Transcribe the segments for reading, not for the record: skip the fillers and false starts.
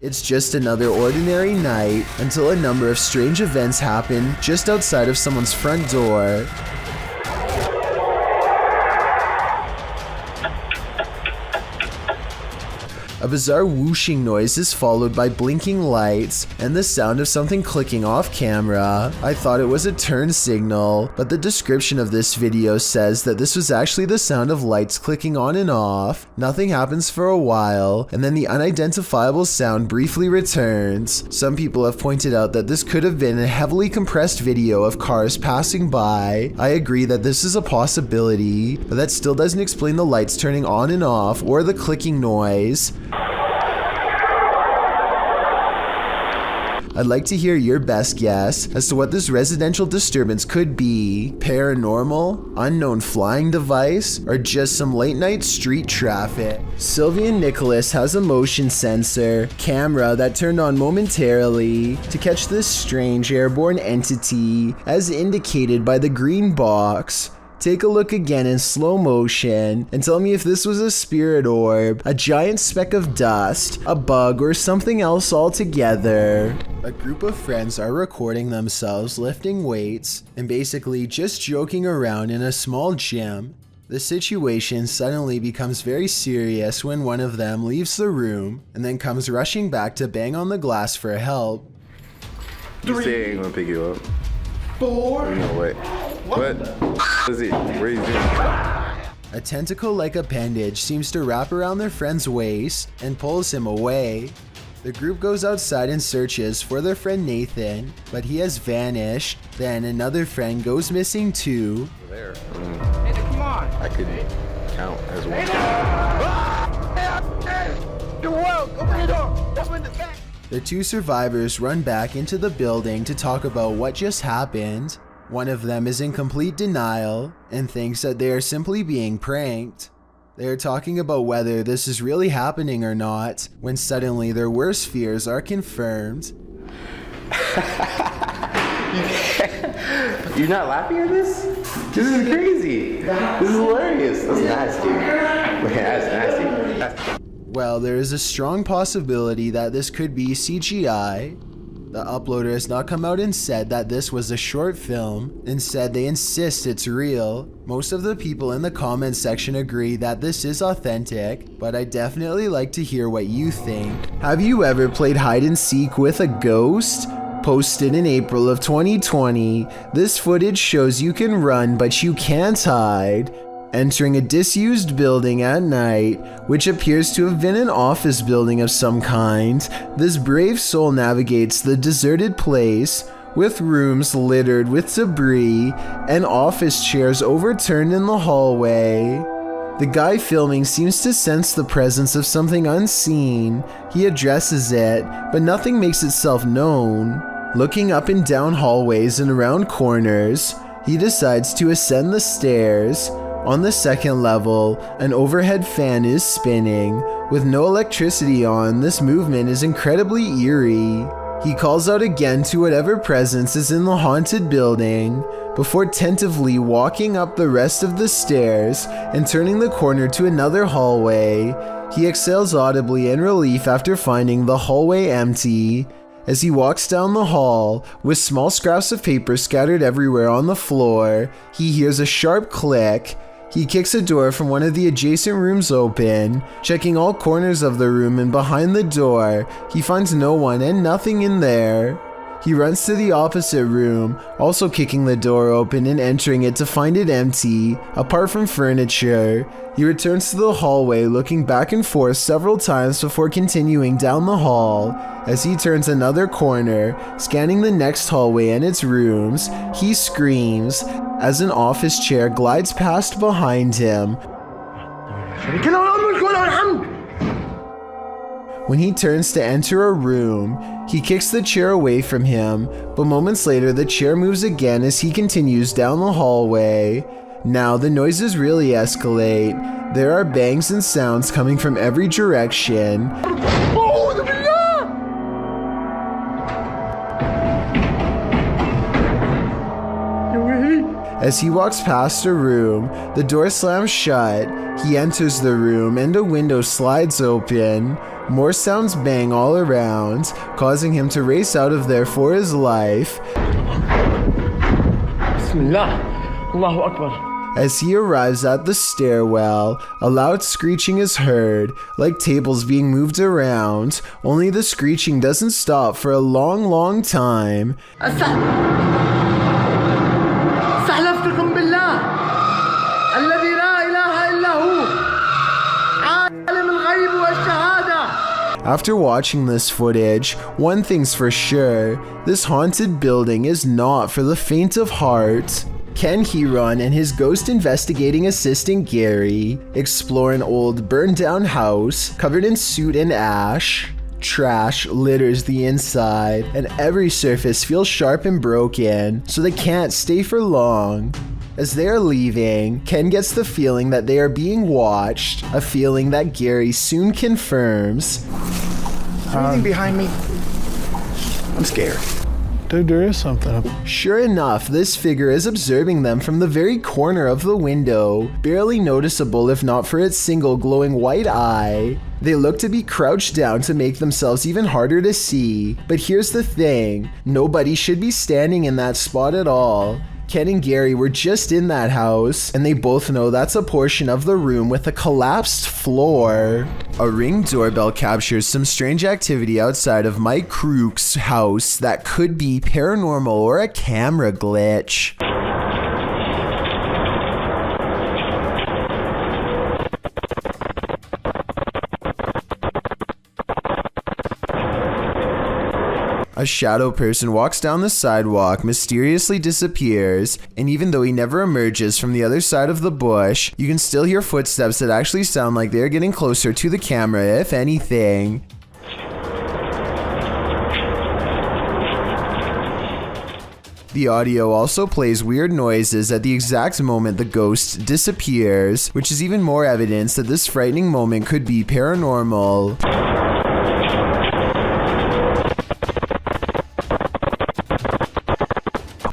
It's just another ordinary night until a number of strange events happen just outside of someone's front door. A bizarre whooshing noise is followed by blinking lights and the sound of something clicking off camera. I thought it was a turn signal, but the description of this video says that this was actually the sound of lights clicking on and off. Nothing happens for a while, and then the unidentifiable sound briefly returns. Some people have pointed out that this could have been a heavily compressed video of cars passing by. I agree that this is a possibility, but that still doesn't explain the lights turning on and off or the clicking noise. I'd like to hear your best guess as to what this residential disturbance could be. Paranormal, unknown flying device, or just some late night street traffic. Sylvia Nicholas has a motion sensor camera that turned on momentarily to catch this strange airborne entity as indicated by the green box. Take a look again in slow motion and tell me if this was a spirit orb, a giant speck of dust, a bug, or something else altogether. A group of friends are recording themselves lifting weights and basically just joking around in a small gym. The situation suddenly becomes very serious when one of them leaves the room and then comes rushing back to bang on the glass for help. You say I ain't gonna pick you up. 4. No way. What? What is it? Where are you doing? A tentacle-like appendage seems to wrap around their friend's waist and pulls him away. The group goes outside and searches for their friend Nathan, but he has vanished. Then another friend goes missing too. There. Hey, come on. I could count as one. The world, open the door. Open the back. The two survivors run back into the building to talk about what just happened. One of them is in complete denial and thinks that they are simply being pranked. They are talking about whether this is really happening or not, when suddenly their worst fears are confirmed. You're not laughing at this? This is crazy. This is hilarious. That's nasty. That's nasty. Well, there is a strong possibility that this could be CGI. The uploader has not come out and said that this was a short film. Instead, they insist it's real. Most of the people in the comments section agree that this is authentic, but I'd definitely like to hear what you think. Have you ever played hide and seek with a ghost? Posted in April of 2020, this footage shows you can run but you can't hide. Entering a disused building at night, which appears to have been an office building of some kind, this brave soul navigates the deserted place, with rooms littered with debris and office chairs overturned in the hallway. The guy filming seems to sense the presence of something unseen. He addresses it, but nothing makes itself known. Looking up and down hallways and around corners, he decides to ascend the stairs. On the second level, an overhead fan is spinning. With no electricity on, this movement is incredibly eerie. He calls out again to whatever presence is in the haunted building, before tentatively walking up the rest of the stairs and turning the corner to another hallway. He exhales audibly in relief after finding the hallway empty. As he walks down the hall, with small scraps of paper scattered everywhere on the floor, he hears a sharp click. He kicks a door from one of the adjacent rooms open. Checking all corners of the room and behind the door, he finds no one and nothing in there. He runs to the opposite room, also kicking the door open and entering it to find it empty, apart from furniture. He returns to the hallway, looking back and forth several times before continuing down the hall. As he turns another corner, scanning the next hallway and its rooms, he screams as an office chair glides past behind him. When he turns to enter a room, he kicks the chair away from him, but moments later the chair moves again as he continues down the hallway. Now the noises really escalate. There are bangs and sounds coming from every direction. As he walks past a room, the door slams shut. He enters the room and a window slides open. More sounds bang all around, causing him to race out of there for his life. Bismillah. Allahu Akbar. As he arrives at the stairwell, a loud screeching is heard, like tables being moved around, only the screeching doesn't stop for a long time. استحلفتكم بالله الذي لا إله إلا هو عالم الغيب والشهادة. After watching this footage, one thing's for sure, this haunted building is not for the faint of heart. Ken Heron and his ghost investigating assistant Gary explore an old burned down house covered in soot and ash. Trash litters the inside, and every surface feels sharp and broken, so they can't stay for long. As they are leaving, Ken gets the feeling that they are being watched, a feeling that Gary soon confirms. Anything behind me? I'm scared. Dude, there is something up. Sure enough, this figure is observing them from the very corner of the window, barely noticeable if not for its single glowing white eye. They look to be crouched down to make themselves even harder to see, but here's the thing, nobody should be standing in that spot at all. Ken and Gary were just in that house, and they both know that's a portion of the room with a collapsed floor. A Ring doorbell captures some strange activity outside of Mike Crook's house that could be paranormal or a camera glitch. A shadow person walks down the sidewalk, mysteriously disappears, and even though he never emerges from the other side of the bush, you can still hear footsteps that actually sound like they're getting closer to the camera, if anything. The audio also plays weird noises at the exact moment the ghost disappears, which is even more evidence that this frightening moment could be paranormal.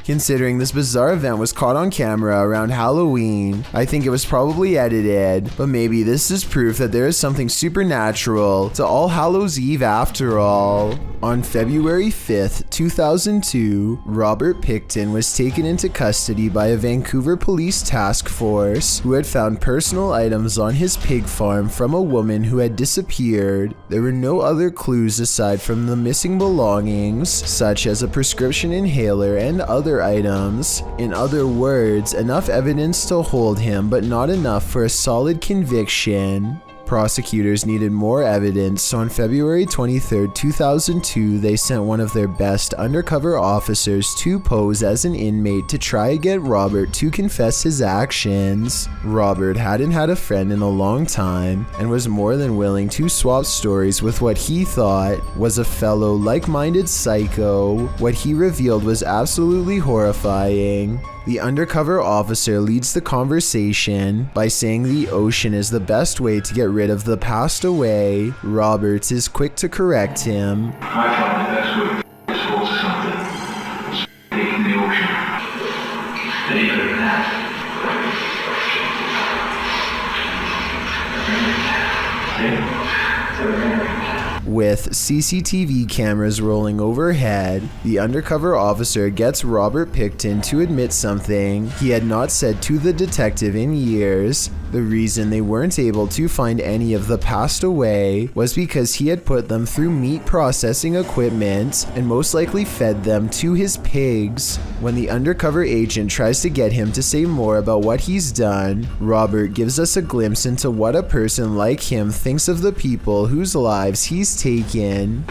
Considering this bizarre event was caught on camera around Halloween, I think it was probably edited, but maybe this is proof that there is something supernatural to All Hallows Eve after all. On February 5th, 2002, Robert Picton was taken into custody by a Vancouver police task force who had found personal items on his pig farm from a woman who had disappeared. There were no other clues aside from the missing belongings, such as a prescription inhaler and other items. In other words, enough evidence to hold him, but not enough for a solid conviction. Prosecutors needed more evidence, so on February 23, 2002, they sent one of their best undercover officers to pose as an inmate to try to get Robert to confess his actions. Robert hadn't had a friend in a long time and was more than willing to swap stories with what he thought was a fellow like-minded psycho. What he revealed was absolutely horrifying. The undercover officer leads the conversation by saying the ocean is the best way to get rid of the passed away. Roberts is quick to correct him. I find the best way to dispose of something is in the ocean. Any better than that? With CCTV cameras rolling overhead, the undercover officer gets Robert Picton to admit something he had not said to the detective in years. The reason they weren't able to find any of the passed away was because he had put them through meat processing equipment and most likely fed them to his pigs. When the undercover agent tries to get him to say more about what he's done, Robert gives us a glimpse into what a person like him thinks of the people whose lives he's taken.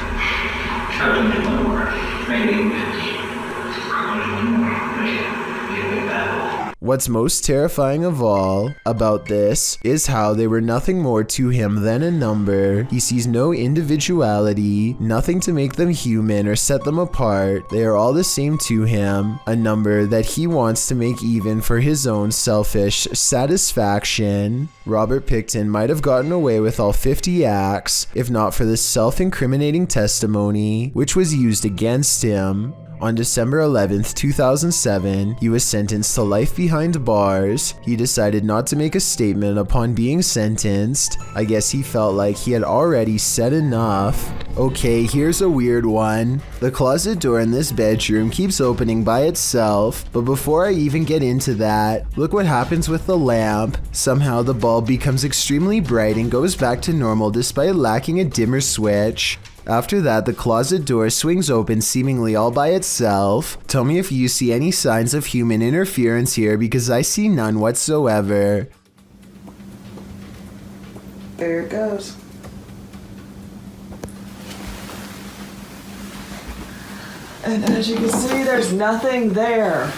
What's most terrifying of all about this is how they were nothing more to him than a number. He sees no individuality, nothing to make them human or set them apart. They are all the same to him, a number that he wants to make even for his own selfish satisfaction. Robert Picton might have gotten away with all 50 acts, if not for this self-incriminating testimony, which was used against him. On December 11th, 2007, he was sentenced to life behind bars. He decided not to make a statement upon being sentenced. I guess he felt like he had already said enough. Okay, here's a weird one. The closet door in this bedroom keeps opening by itself, but before I even get into that, look what happens with the lamp. Somehow the bulb becomes extremely bright and goes back to normal despite lacking a dimmer switch. After that, the closet door swings open seemingly all by itself. Tell me if you see any signs of human interference here, because I see none whatsoever. There it goes. And as you can see, there's nothing there.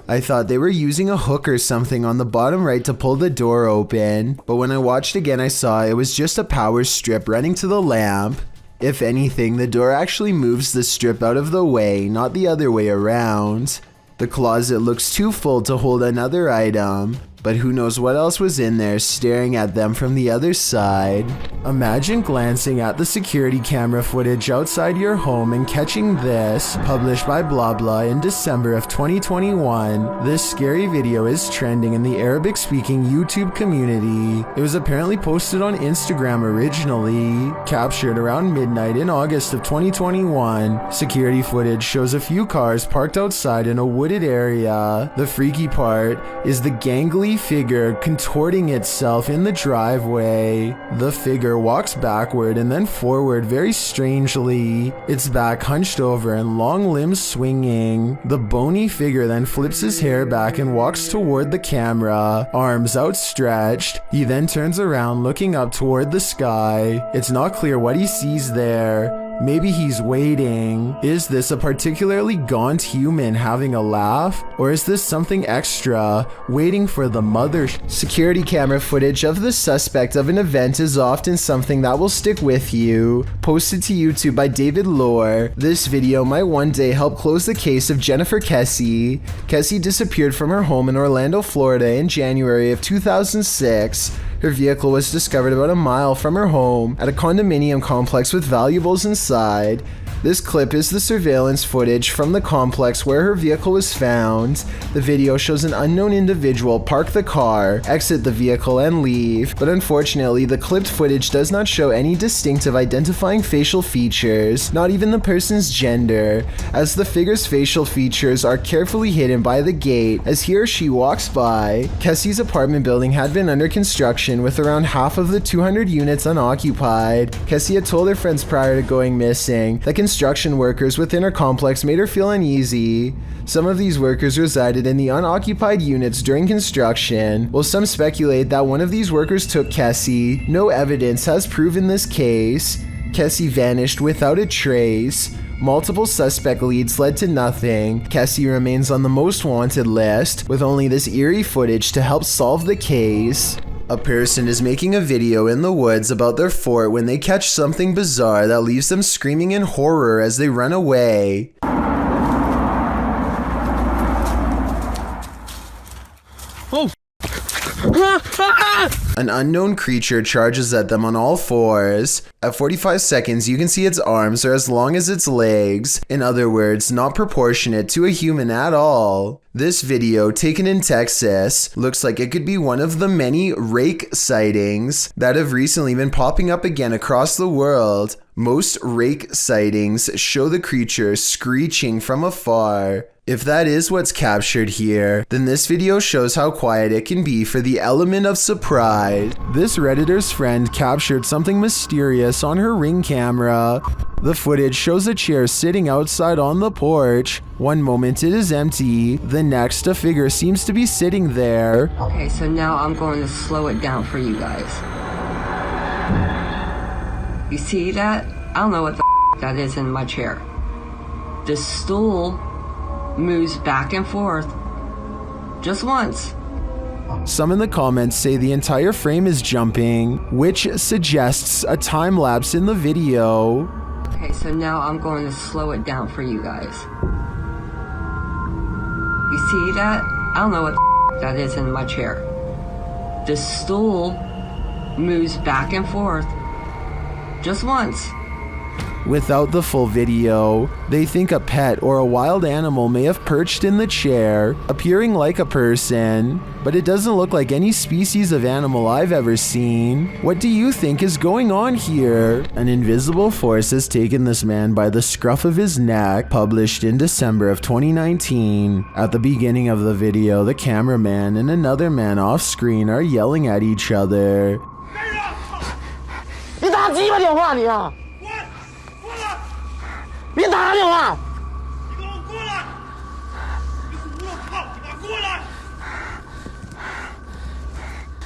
I thought they were using a hook or something on the bottom right to pull the door open, but when I watched again I saw it was just a power strip running to the lamp. If anything, the door actually moves the strip out of the way, not the other way around. The closet looks too full to hold another item, but who knows what else was in there staring at them from the other side. Imagine glancing at the security camera footage outside your home and catching this, published by blah blah in December of 2021. This scary video is trending in the Arabic-speaking YouTube community. It was apparently posted on Instagram originally, captured around midnight in August of 2021. Security footage shows a few cars parked outside in a wooded area. The freaky part is the gangly figure contorting itself in the driveway. The figure walks backward and then forward very strangely, its back hunched over and long limbs swinging. The bony figure then flips his hair back and walks toward the camera, arms outstretched. He then turns around looking up toward the sky. It's not clear what he sees there. Maybe he's waiting. Is this a particularly gaunt human having a laugh? Or is this something extra, waiting for the mother? Security camera footage of the suspect of an event is often something that will stick with you. Posted to YouTube by David Lohr, this video might one day help close the case of Jennifer Kessie. Kessie disappeared from her home in Orlando, Florida in January of 2006. Her vehicle was discovered about a mile from her home at a condominium complex with valuables inside. This clip is the surveillance footage from the complex where her vehicle was found. The video shows an unknown individual park the car, exit the vehicle, and leave, but unfortunately the clipped footage does not show any distinctive identifying facial features, not even the person's gender, as the figure's facial features are carefully hidden by the gate as he or she walks by. Kessie's apartment building had been under construction with around half of the 200 units unoccupied. Kessie had told her friends prior to going missing that construction workers within her complex made her feel uneasy. Some of these workers resided in the unoccupied units during construction, while some speculate that one of these workers took Kessie. No evidence has proven this case. Kessie vanished without a trace. Multiple suspect leads led to nothing. Kessie remains on the most wanted list, with only this eerie footage to help solve the case. A person is making a video in the woods about their fort when they catch something bizarre that leaves them screaming in horror as they run away. An unknown creature charges at them on all fours. At 45 seconds, you can see its arms are as long as its legs. In other words, not proportionate to a human at all. This video, taken in Texas, looks like it could be one of the many rake sightings that have recently been popping up again across the world. Most rake sightings show the creature screeching from afar. If that is what's captured here, then this video shows how quiet it can be for the element of surprise. This Redditor's friend captured something mysterious on her Ring camera. The footage shows a chair sitting outside on the porch. One moment it is empty, the next a figure seems to be sitting there. Okay, so now I'm going to slow it down for you guys. You see that? I don't know what the that is in my chair. The stool moves back and forth just once. Some in the comments say the entire frame is jumping, which suggests a time lapse in the video. Okay, so now I'm going to slow it down for you guys. You see that? I don't know what that is in my chair. The stool moves back and forth just once. Without the full video, they think a pet or a wild animal may have perched in the chair, appearing like a person, but it doesn't look like any species of animal I've ever seen. What do you think is going on here? An invisible force has taken this man by the scruff of his neck, published in December of 2019. At the beginning of the video, the cameraman and another man off screen are yelling at each other. 你打鸡巴电话你啊！你打啥电话？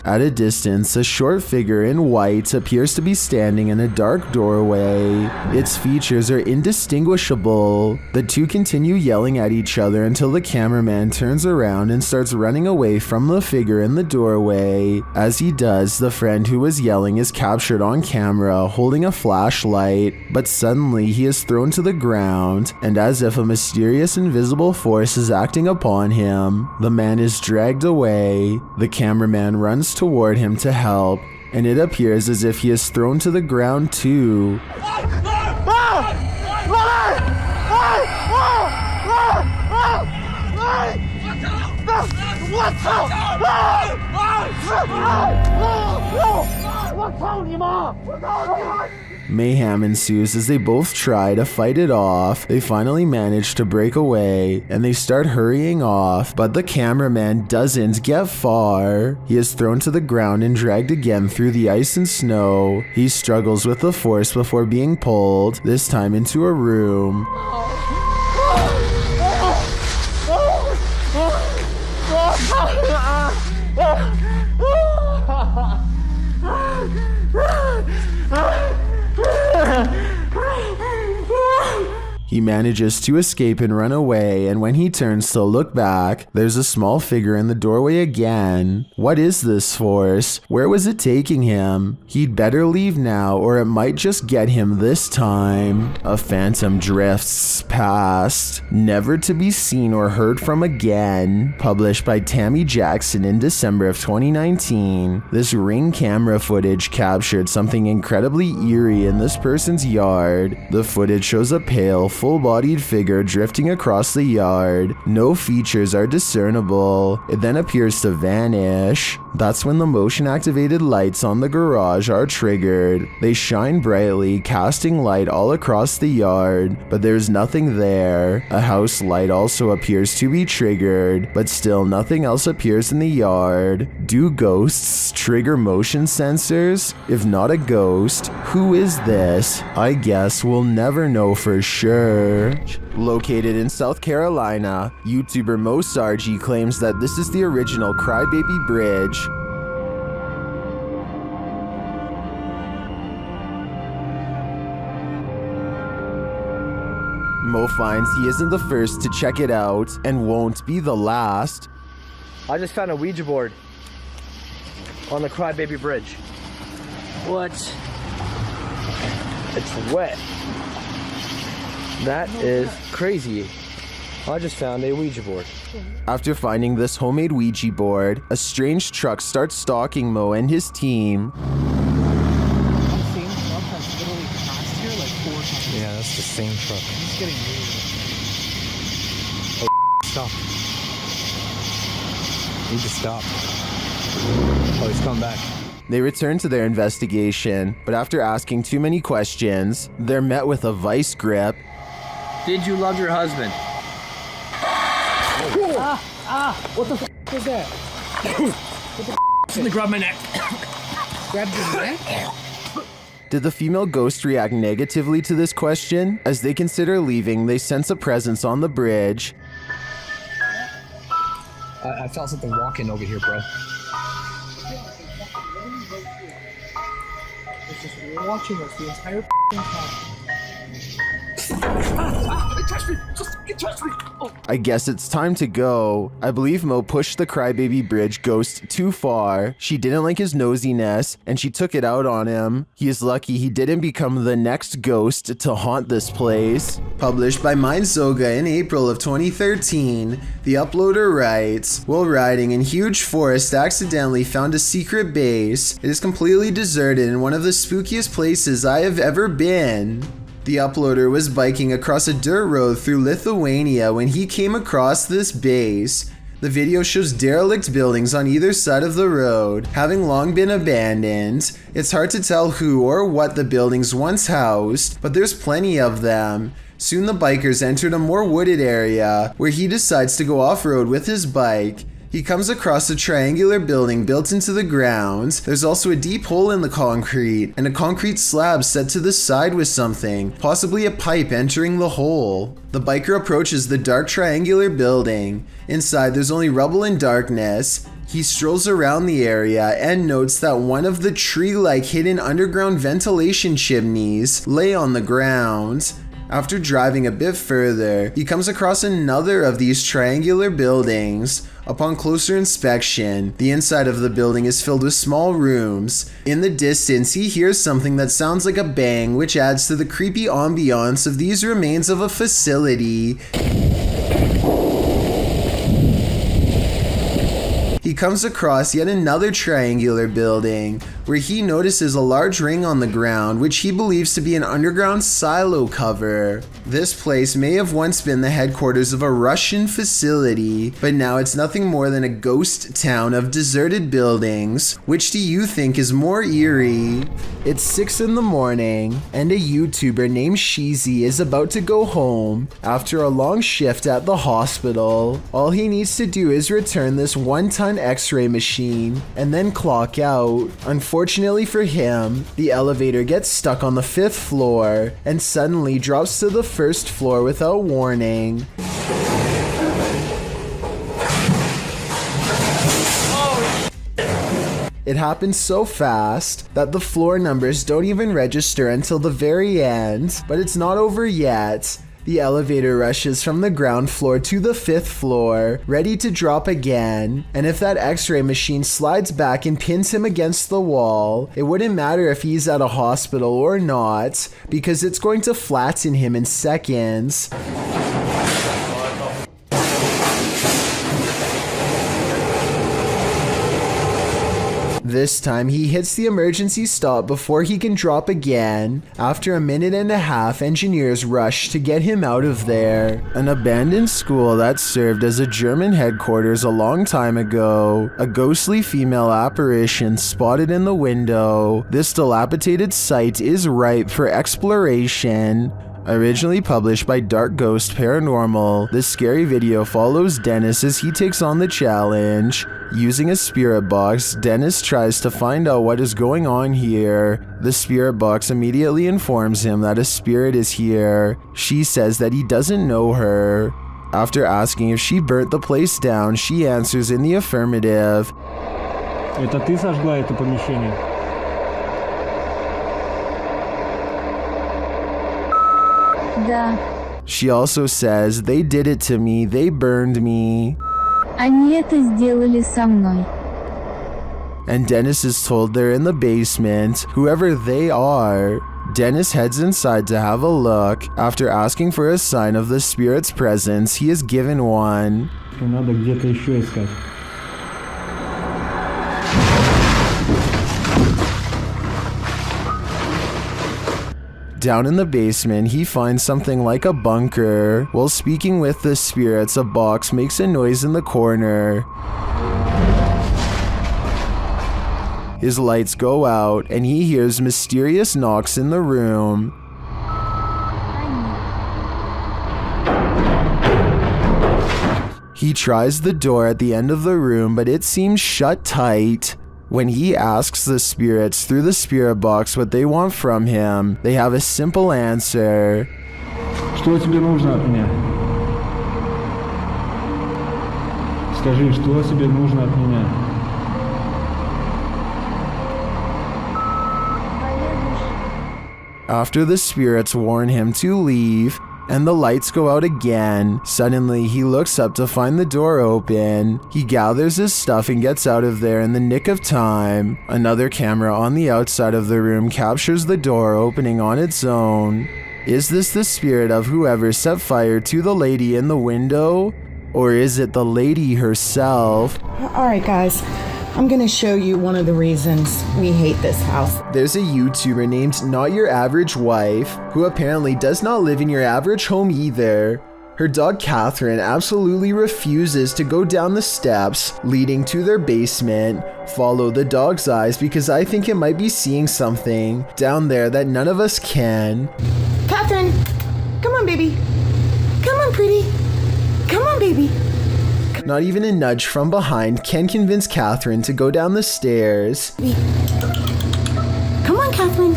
At a distance, a short figure in white appears to be standing in a dark doorway. Its features are indistinguishable. The two continue yelling at each other until the cameraman turns around and starts running away from the figure in the doorway. As he does, the friend who was yelling is captured on camera holding a flashlight, but suddenly he is thrown to the ground, and as if a mysterious invisible force is acting upon him, the man is dragged away. The cameraman runs toward him to help, and it appears as if he is thrown to the ground too. Mayhem ensues as they both try to fight it off. They finally manage to break away and they start hurrying off, but the cameraman doesn't get far. He is thrown to the ground and dragged again through the ice and snow. He struggles with the force before being pulled, this time into a room. He manages to escape and run away, and when he turns to look back, there's a small figure in the doorway again. What is this force? Where was it taking him? He'd better leave now, or it might just get him this time. A phantom drifts past, never to be seen or heard from again. Published by Tammy Jackson in December of 2019, this Ring camera footage captured something incredibly eerie in this person's yard. The footage shows a pale, full-bodied figure drifting across the yard. No features are discernible. It then appears to vanish. That's when the motion-activated lights on the garage are triggered. They shine brightly, casting light all across the yard, but there's nothing there. A house light also appears to be triggered, but still nothing else appears in the yard. Do ghosts trigger motion sensors? If not a ghost, who is this? I guess we'll never know for sure. Located in South Carolina, YouTuber Mo Sargi claims that this is the original Crybaby Bridge. Mo finds he isn't the first to check it out and won't be the last. I just found a Ouija board on the Crybaby Bridge. What? It's wet. That is crazy. I just found a Ouija board. After finding this homemade Ouija board, a strange truck starts stalking Mo and his team. Yeah, that's the same truck. It's getting weird. Oh, stop. Need to stop. Oh, he's coming back. They return to their investigation, but after asking too many questions, they're met with a vice grip. Did you love your husband? What the f was that? What the f? Somebody grabbed my neck. Grabbed your neck? Did the female ghost react negatively to this question? As they consider leaving, they sense a presence on the bridge. I felt something walking over here, bro. It's just watching us the entire time. It touched me! Oh. I guess it's time to go. I believe Mo pushed the Crybaby Bridge ghost too far. She didn't like his nosiness, and she took it out on him. He is lucky he didn't become the next ghost to haunt this place. Published by Mindsoga in April of 2013, the uploader writes, while riding in huge forest, accidentally found a secret base. It is completely deserted and one of the spookiest places I have ever been. The uploader was biking across a dirt road through Lithuania when he came across this base. The video shows derelict buildings on either side of the road, having long been abandoned. It's hard to tell who or what the buildings once housed, but there's plenty of them. Soon the bikers entered a more wooded area, where he decides to go off-road with his bike. He comes across a triangular building built into the ground. There's also a deep hole in the concrete, and a concrete slab set to the side with something, possibly a pipe entering the hole. The biker approaches the dark triangular building. Inside, there's only rubble and darkness. He strolls around the area and notes that one of the tree-like hidden underground ventilation chimneys lay on the ground. After driving a bit further, he comes across another of these triangular buildings. Upon closer inspection, the inside of the building is filled with small rooms. In the distance, he hears something that sounds like a bang, which adds to the creepy ambiance of these remains of a facility. He comes across yet another triangular building, where he notices a large ring on the ground, which he believes to be an underground silo cover. This place may have once been the headquarters of a Russian facility, but now it's nothing more than a ghost town of deserted buildings. Which do you think is more eerie? It's 6 in the morning, and a YouTuber named Sheezy is about to go home after a long shift at the hospital. All he needs to do is return this 1-ton X-ray machine and then clock out. Unfortunately for him, the elevator gets stuck on the 5th floor and suddenly drops to the 1st floor without warning. It happens so fast that the floor numbers don't even register until the very end, but it's not over yet. The elevator rushes from the ground floor to the 5th floor, ready to drop again, and if that X-ray machine slides back and pins him against the wall, it wouldn't matter if he's at a hospital or not, because it's going to flatten him in seconds. This time, he hits the emergency stop before he can drop again. After a minute and a half, engineers rush to get him out of there. An abandoned school that served as a German headquarters a long time ago. A ghostly female apparition spotted in the window. This dilapidated site is ripe for exploration. Originally published by Dark Ghost Paranormal, this scary video follows Dennis as he takes on the challenge. Using a spirit box, Dennis tries to find out what is going on here. The spirit box immediately informs him that a spirit is here. She says that he doesn't know her. After asking if she burnt the place down, she answers in the affirmative. Это ты сожгла это помещение? Да. She also says, they did it to me, they burned me. Они это сделали со мной. And Dennis is told they're in the basement, whoever they are. Dennis heads inside to have a look. After asking for a sign of the spirit's presence, he is given one. Надо где-то еще искать. Down in the basement, he finds something like a bunker. While speaking with the spirits, a box makes a noise in the corner. His lights go out, and he hears mysterious knocks in the room. He tries the door at the end of the room, but it seems shut tight. When he asks the spirits through the spirit box what they want from him, they have a simple answer. Что тебе нужно от меня? Скажи, что тебе нужно от меня? After the spirits warn him to leave, and the lights go out again, suddenly he looks up to find the door open. He gathers his stuff and gets out of there in the nick of time. Another camera on the outside of the room captures the door opening on its own. Is this the spirit of whoever set fire to the lady in the window? Or is it the lady herself? Alright guys, I'm gonna show you one of the reasons we hate this house. There's a YouTuber named Not Your Average Wife who apparently does not live in your average home either. Her dog Catherine absolutely refuses to go down the steps leading to their basement, follow the dog's eyes because I think it might be seeing something down there that none of us can. Catherine, come on, baby. Come on, pretty. Come on, baby. Not even a nudge from behind can convince Catherine to go down the stairs. Come on, Catherine.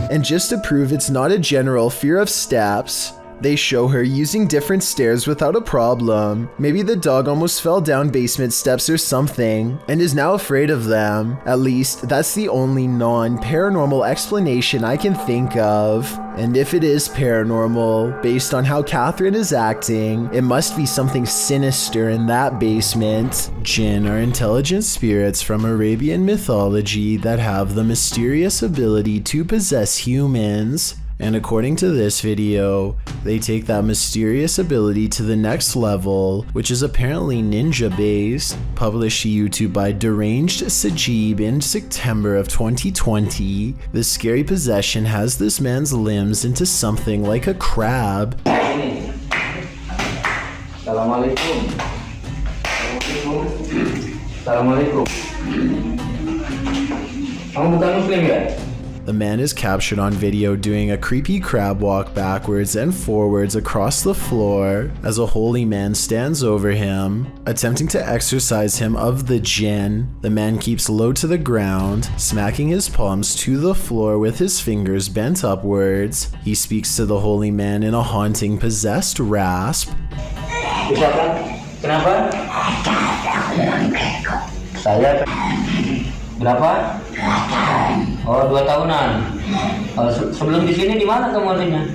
And just to prove it's not a general fear of steps, they show her using different stairs without a problem. Maybe the dog almost fell down basement steps or something and is now afraid of them. At least that's the only non-paranormal explanation I can think of. And if it is paranormal, based on how Catherine is acting, it must be something sinister in that basement. Jinn are intelligent spirits from Arabian mythology that have the mysterious ability to possess humans. And according to this video, they take that mysterious ability to the next level, which is apparently ninja based. Published to YouTube by Deranged Sajib in September of 2020, this scary possession has this man's limbs into something like a crab. Assalamualaikum. Assalamualaikum. Kamu bukan Muslim ya? The man is captured on video doing a creepy crab walk backwards and forwards across the floor as a holy man stands over him, attempting to exorcise him of the jinn. The man keeps low to the ground, smacking his palms to the floor with his fingers bent upwards. He speaks to the holy man in a haunting, possessed rasp. Bisa kan? Kenapa? Saya berapa? Oh, 2 tahunan. Sebelum di sini di mana kamu adanya?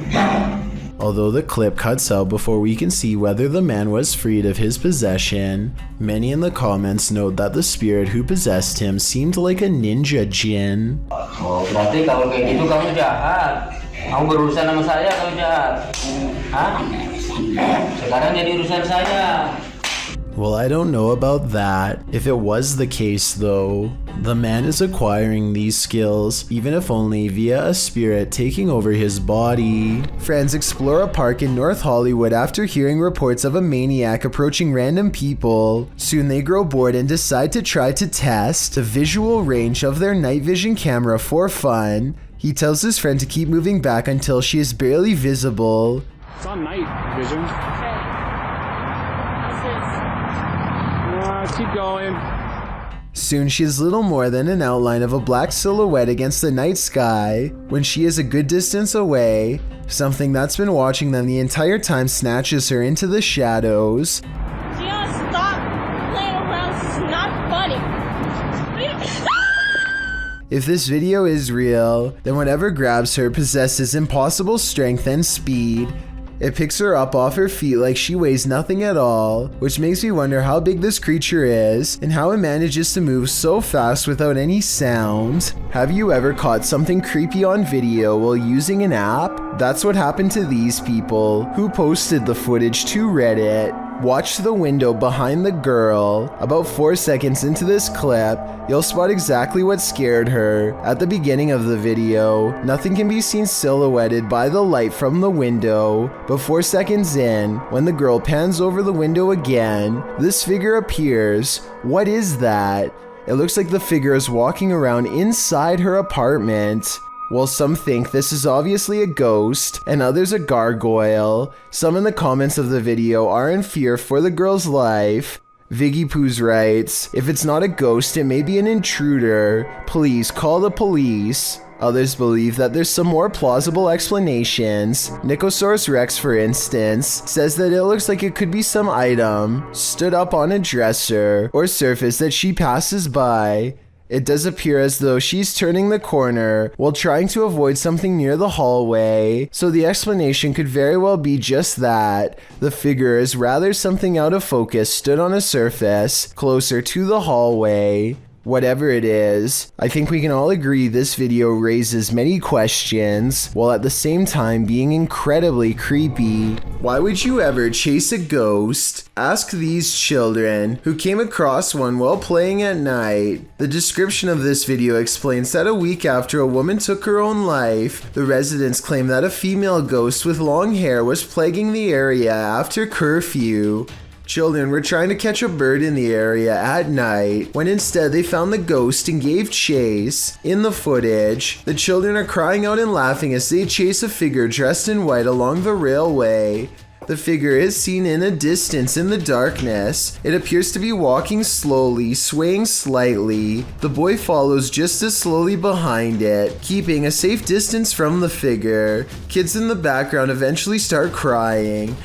Although the clip cuts out before we can see whether the man was freed of his possession, many in the comments note that the spirit who possessed him seemed like a ninja jinn. Oh, berarti kalau kayak gitu kamu jahat. Kamu berurusan sama saya, kamu jahat. Hah? Sekarang jadi urusan saya. Well, I don't know about that. If it was the case though, the man is acquiring these skills, even if only via a spirit taking over his body. Friends explore a park in North Hollywood after hearing reports of a maniac approaching random people. Soon they grow bored and decide to try to test the visual range of their night vision camera for fun. He tells his friend to keep moving back until she is barely visible. It's on night vision. Keep going. Soon she is little more than an outline of a black silhouette against the night sky. When she is a good distance away, something that's been watching them the entire time snatches her into the shadows. Just stop playing around. This is not funny. If this video is real, then whatever grabs her possesses impossible strength and speed. It picks her up off her feet like she weighs nothing at all, which makes me wonder how big this creature is and how it manages to move so fast without any sound. Have you ever caught something creepy on video while using an app? That's what happened to these people who posted the footage to Reddit. Watch the window behind the girl. About 4 seconds into this clip, you'll spot exactly what scared her. At the beginning of the video, nothing can be seen silhouetted by the light from the window, but 4 seconds in, when the girl pans over the window again, this figure appears. What is that? It looks like the figure is walking around inside her apartment. While some think this is obviously a ghost and others a gargoyle, some in the comments of the video are in fear for the girl's life. Viggy Poos writes, "If it's not a ghost, it may be an intruder. Please call the police." Others believe that there's some more plausible explanations. Nicosaurus Rex, for instance, says that it looks like it could be some item stood up on a dresser or surface that she passes by. It does appear as though she's turning the corner while trying to avoid something near the hallway, so the explanation could very well be just that. The figure is rather something out of focus stood on a surface closer to the hallway. Whatever it is, I think we can all agree this video raises many questions while at the same time being incredibly creepy. Why would you ever chase a ghost? Ask these children who came across one while playing at night. The description of this video explains that a week after a woman took her own life, the residents claim that a female ghost with long hair was plaguing the area after curfew. Children were trying to catch a bird in the area at night when instead they found the ghost and gave chase. In the footage, the children are crying out and laughing as they chase a figure dressed in white along the railway. The figure is seen in a distance in the darkness. It appears to be walking slowly, swaying slightly. The boy follows just as slowly behind it, keeping a safe distance from the figure. Kids in the background eventually start crying.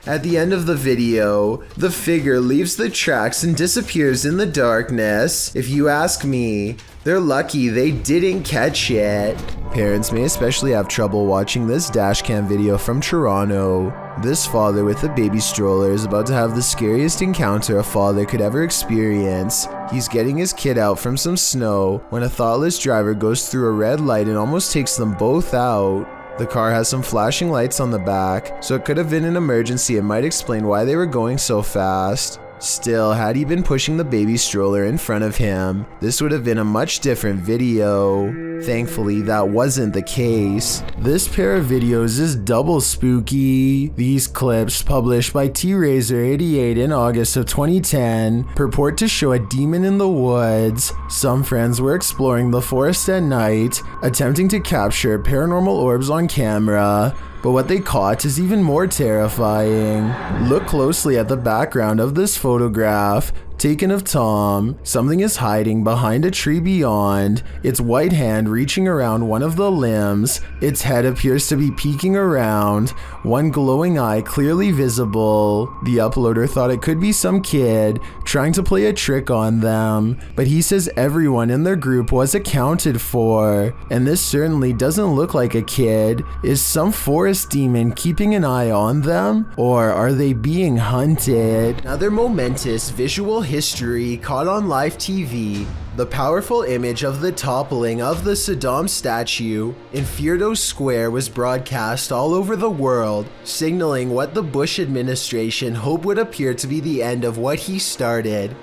At the end of the video, the figure leaves the tracks and disappears in the darkness. If you ask me, they're lucky they didn't catch it. Parents may especially have trouble watching this dashcam video from Toronto. This father with a baby stroller is about to have the scariest encounter a father could ever experience. He's getting his kid out from some snow when a thoughtless driver goes through a red light and almost takes them both out. The car has some flashing lights on the back, so it could have been an emergency and might explain why they were going so fast. Still, had he been pushing the baby stroller in front of him, this would have been a much different video. Thankfully, that wasn't the case. This pair of videos is double spooky. These clips, published by T-Razor88 in August of 2010, purport to show a demon in the woods. Some friends were exploring the forest at night, attempting to capture paranormal orbs on camera. But what they caught is even more terrifying. Look closely at the background of this photograph. Taken of Tom, something is hiding behind a tree beyond, its white hand reaching around one of the limbs. Its head appears to be peeking around, one glowing eye clearly visible. The uploader thought it could be some kid trying to play a trick on them, but he says everyone in their group was accounted for, and this certainly doesn't look like a kid. Is some forest demon keeping an eye on them, or are they being hunted? Another momentous visual history caught on live TV. The powerful image of the toppling of the Saddam statue in Firdos Square was broadcast all over the world, signaling what the Bush administration hoped would appear to be the end of what he started.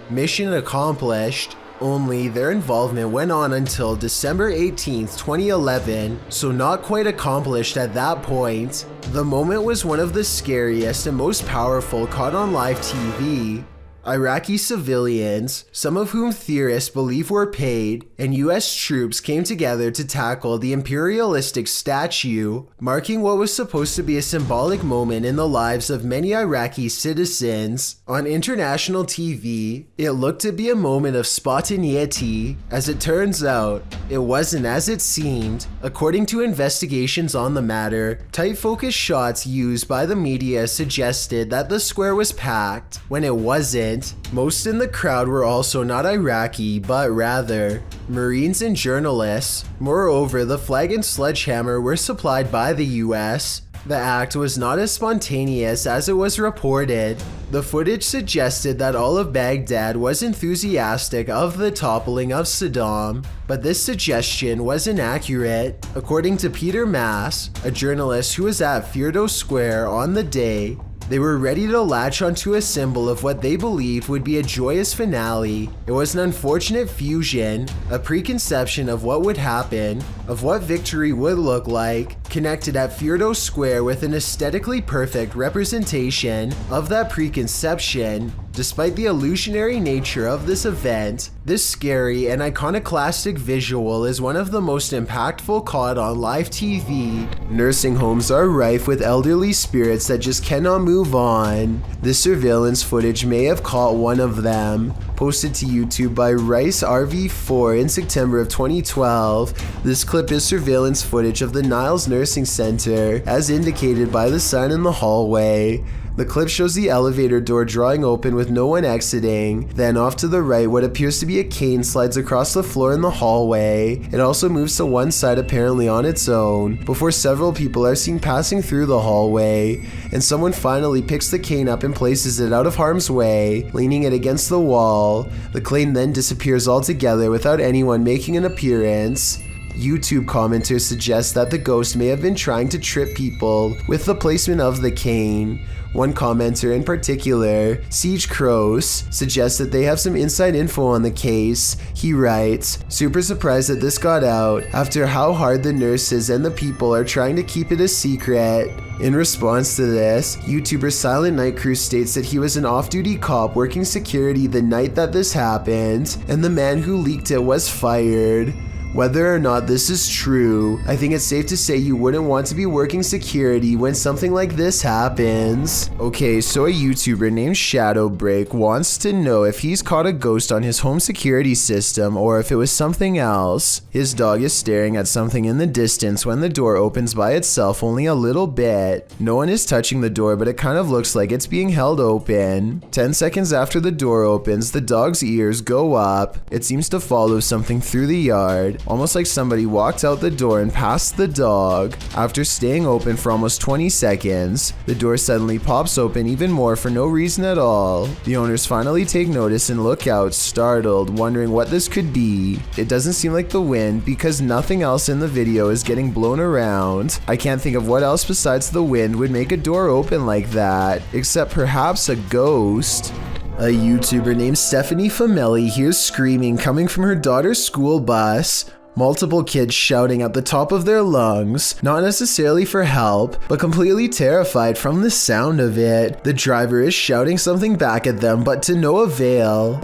Mission accomplished. Only their involvement went on until December 18th, 2011, so not quite accomplished at that point. The moment was one of the scariest and most powerful caught on live TV. Iraqi civilians, some of whom theorists believe were paid, and US troops came together to tackle the imperialistic statue, marking what was supposed to be a symbolic moment in the lives of many Iraqi citizens. On international TV, it looked to be a moment of spontaneity. As it turns out, it wasn't as it seemed. According to investigations on the matter, tight focus shots used by the media suggested that the square was packed, when it wasn't. Most in the crowd were also not Iraqi, but rather Marines and journalists. Moreover, the flag and sledgehammer were supplied by the US. The act was not as spontaneous as it was reported. The footage suggested that all of Baghdad was enthusiastic of the toppling of Saddam, but this suggestion was inaccurate. According to Peter Mass, a journalist who was at Firdos Square on the day, they were ready to latch onto a symbol of what they believed would be a joyous finale. It was an unfortunate fusion, a preconception of what would happen, of what victory would look like, connected at Firdos Square with an aesthetically perfect representation of that preconception. Despite the illusionary nature of this event, this scary and iconoclastic visual is one of the most impactful caught on live TV. Nursing homes are rife with elderly spirits that just cannot move on. This surveillance footage may have caught one of them. Posted to YouTube by Rice RV4 in September of 2012, this clip is surveillance footage of the Niles Nursing Center, as indicated by the sign in the hallway. The clip shows the elevator door drawing open with no one exiting. Then off to the right, what appears to be a cane slides across the floor in the hallway. It also moves to one side apparently on its own, before several people are seen passing through the hallway, and someone finally picks the cane up and places it out of harm's way, leaning it against the wall. The cane then disappears altogether without anyone making an appearance. YouTube commenters suggest that the ghost may have been trying to trip people with the placement of the cane. One commenter in particular, Siege Crows, suggests that they have some inside info on the case. He writes, "Super surprised that this got out after how hard the nurses and the people are trying to keep it a secret." In response to this, YouTuber Silent Night Crew states that he was an off-duty cop working security the night that this happened, and the man who leaked it was fired. Whether or not this is true, I think it's safe to say you wouldn't want to be working security when something like this happens. Okay, so a YouTuber named Shadowbreak wants to know if he's caught a ghost on his home security system or if it was something else. His dog is staring at something in the distance when the door opens by itself only a little bit. No one is touching the door, but it kind of looks like it's being held open. 10 seconds after the door opens, the dog's ears go up. It seems to follow something through the yard, almost like somebody walked out the door and passed the dog. After staying open for almost 20 seconds, the door suddenly pops open even more for no reason at all. The owners finally take notice and look out, startled, wondering what this could be. It doesn't seem like the wind because nothing else in the video is getting blown around. I can't think of what else besides the wind would make a door open like that, except perhaps a ghost. A YouTuber named Stephanie Famelli hears screaming coming from her daughter's school bus. Multiple kids shouting at the top of their lungs, not necessarily for help, but completely terrified from the sound of it. The driver is shouting something back at them, but to no avail.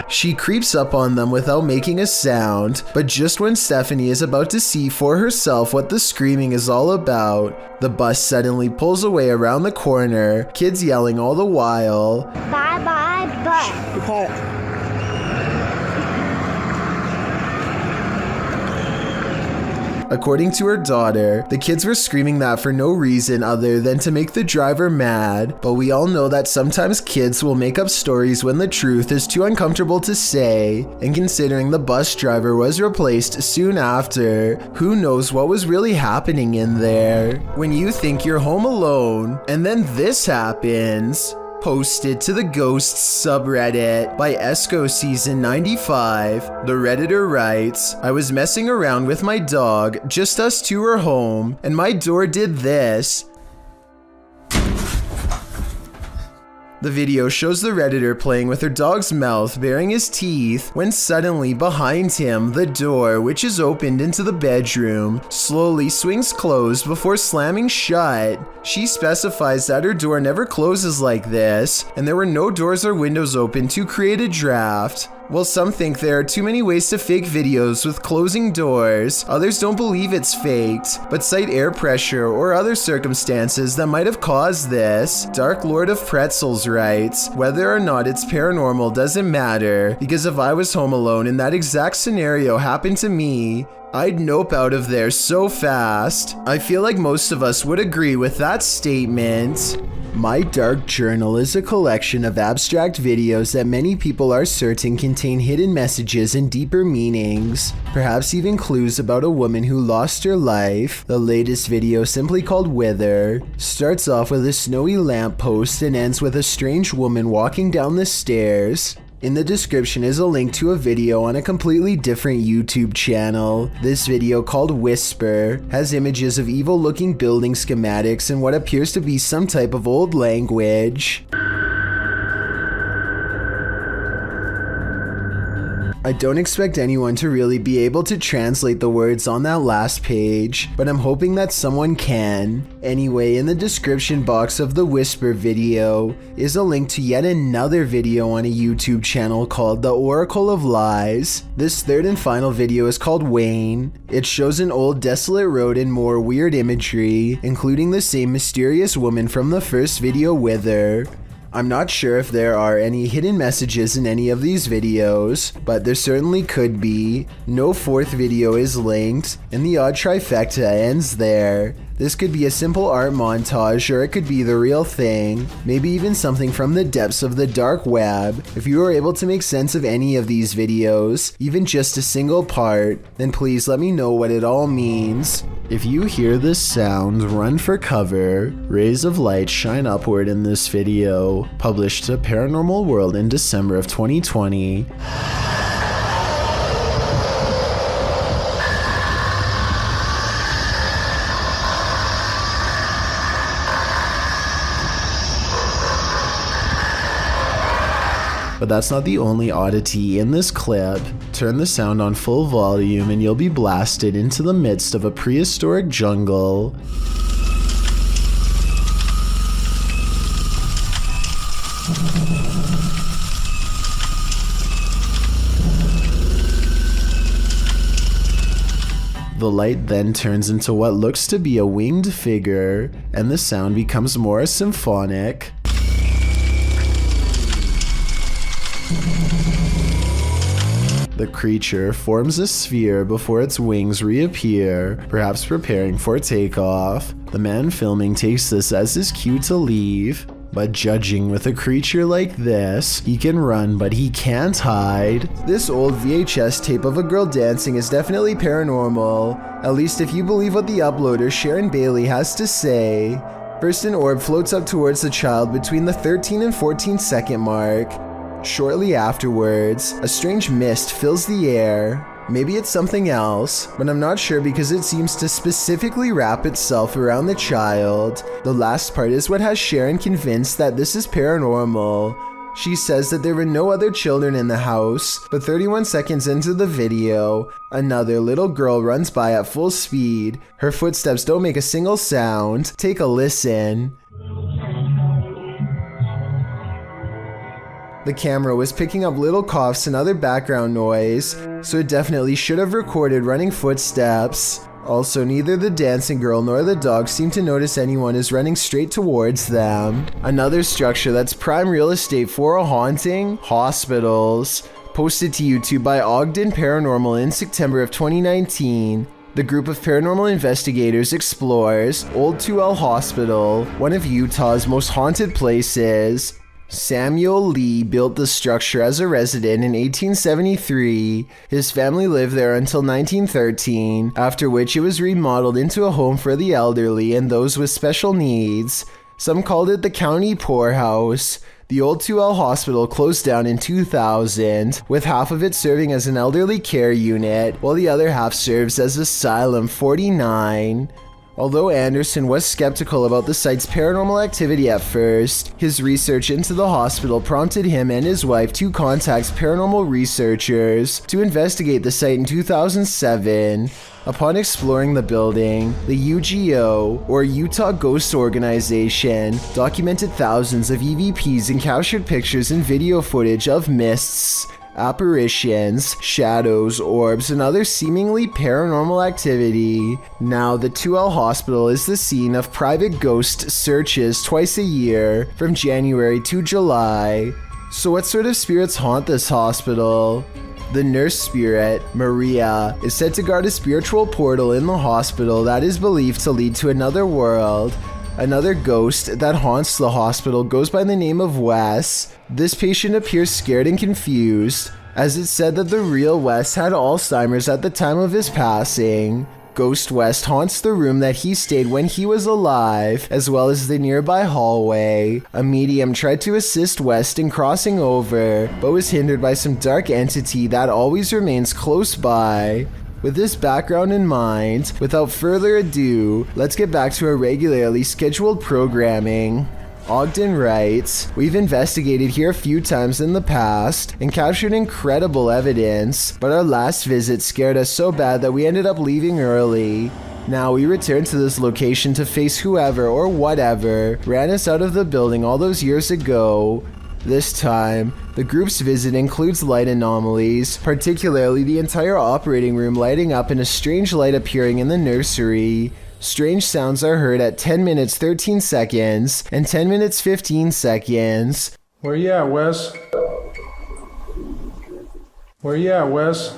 She creeps up on them without making a sound, but just when Stephanie is about to see for herself what the screaming is all about, the bus suddenly pulls away around the corner, kids yelling all the while, Bye bye, bus. Be quiet. According to her daughter, the kids were screaming that for no reason other than to make the driver mad, but we all know that sometimes kids will make up stories when the truth is too uncomfortable to say, and considering the bus driver was replaced soon after, who knows what was really happening in there. When you think you're home alone, and then this happens. Posted to the Ghosts subreddit by Esco Season 95, the Redditor writes, "I was messing around with my dog, just us two were home, and my door did this." The video shows the Redditor playing with her dog's mouth, baring his teeth, when suddenly behind him, the door, which is opened into the bedroom, slowly swings closed before slamming shut. She specifies that her door never closes like this, and there were no doors or windows open to create a draft. While some think there are too many ways to fake videos with closing doors, others don't believe it's faked, but cite air pressure or other circumstances that might have caused this. Dark Lord of Pretzels writes, "Whether or not it's paranormal doesn't matter, because if I was home alone and that exact scenario happened to me, I'd nope out of there so fast." I feel like most of us would agree with that statement. My Dark Journal is a collection of abstract videos that many people are certain contain hidden messages and deeper meanings, perhaps even clues about a woman who lost her life. The latest video, simply called Wither, starts off with a snowy lamppost and ends with a strange woman walking down the stairs. In the description is a link to a video on a completely different YouTube channel. This video, called Whisper, has images of evil-looking building schematics and what appears to be some type of old language. I don't expect anyone to really be able to translate the words on that last page, but I'm hoping that someone can. Anyway, in the description box of the Whisper video is a link to yet another video on a YouTube channel called The Oracle of Lies. This third and final video is called Wayne. It shows an old desolate road and more weird imagery, including the same mysterious woman from the first video, Wither. I'm not sure if there are any hidden messages in any of these videos, but there certainly could be. No fourth video is linked, and the odd trifecta ends there. This could be a simple art montage, or it could be the real thing, maybe even something from the depths of the dark web. If you are able to make sense of any of these videos, even just a single part, then please let me know what it all means. If you hear this sound, run for cover. Rays of light shine upward in this video, published to Paranormal World in December of 2020. But that's not the only oddity in this clip. Turn the sound on full volume and you'll be blasted into the midst of a prehistoric jungle. The light then turns into what looks to be a winged figure, and the sound becomes more symphonic. The creature forms a sphere before its wings reappear, perhaps preparing for takeoff. The man filming takes this as his cue to leave. But judging with a creature like this, he can run but he can't hide. This old VHS tape of a girl dancing is definitely paranormal, at least if you believe what the uploader Sharon Bailey has to say. First, an orb floats up towards the child between the 13 and 14 second mark. Shortly afterwards, a strange mist fills the air. Maybe it's something else, but I'm not sure because it seems to specifically wrap itself around the child. The last part is what has Sharon convinced that this is paranormal. She says that there were no other children in the house, but 31 seconds into the video, another little girl runs by at full speed. Her footsteps don't make a single sound. Take a listen. The camera was picking up little coughs and other background noise, so it definitely should have recorded running footsteps. Also, neither the dancing girl nor the dog seem to notice anyone is running straight towards them. Another structure that's prime real estate for a haunting: hospitals. Posted to YouTube by Ogden Paranormal in September of 2019. The group of paranormal investigators explores Old 2L Hospital, one of Utah's most haunted places. Samuel Lee built the structure as a resident in 1873. His family lived there until 1913, after which it was remodeled into a home for the elderly and those with special needs. Some called it the county poorhouse. The old 2L hospital closed down in 2000, with half of it serving as an elderly care unit, while the other half serves as Asylum 49. Although Anderson was skeptical about the site's paranormal activity at first, his research into the hospital prompted him and his wife to contact paranormal researchers to investigate the site in 2007. Upon exploring the building, the UGO, or Utah Ghost Organization, documented thousands of EVPs and captured pictures and video footage of mists, apparitions, shadows, orbs, and other seemingly paranormal activity. Now, the 2L hospital is the scene of private ghost searches twice a year, from January to July. So what sort of spirits haunt this hospital? The nurse spirit, Maria, is said to guard a spiritual portal in the hospital that is believed to lead to another world. Another ghost that haunts the hospital goes by the name of Wes. This patient appears scared and confused, as it's said that the real Wes had Alzheimer's at the time of his passing. Ghost West haunts the room that he stayed when he was alive, as well as the nearby hallway. A medium tried to assist West in crossing over, but was hindered by some dark entity that always remains close by. With this background in mind, without further ado, let's get back to our regularly scheduled programming. Ogden writes, "We've investigated here a few times in the past and captured incredible evidence, but our last visit scared us so bad that we ended up leaving early. Now we return to this location to face whoever or whatever ran us out of the building all those years ago. This time, the group's visit includes light anomalies, particularly the entire operating room lighting up and a strange light appearing in the nursery. Strange sounds are heard at 10 minutes 13 seconds and 10 minutes 15 seconds. Where you at, Wes? Where you at, Wes?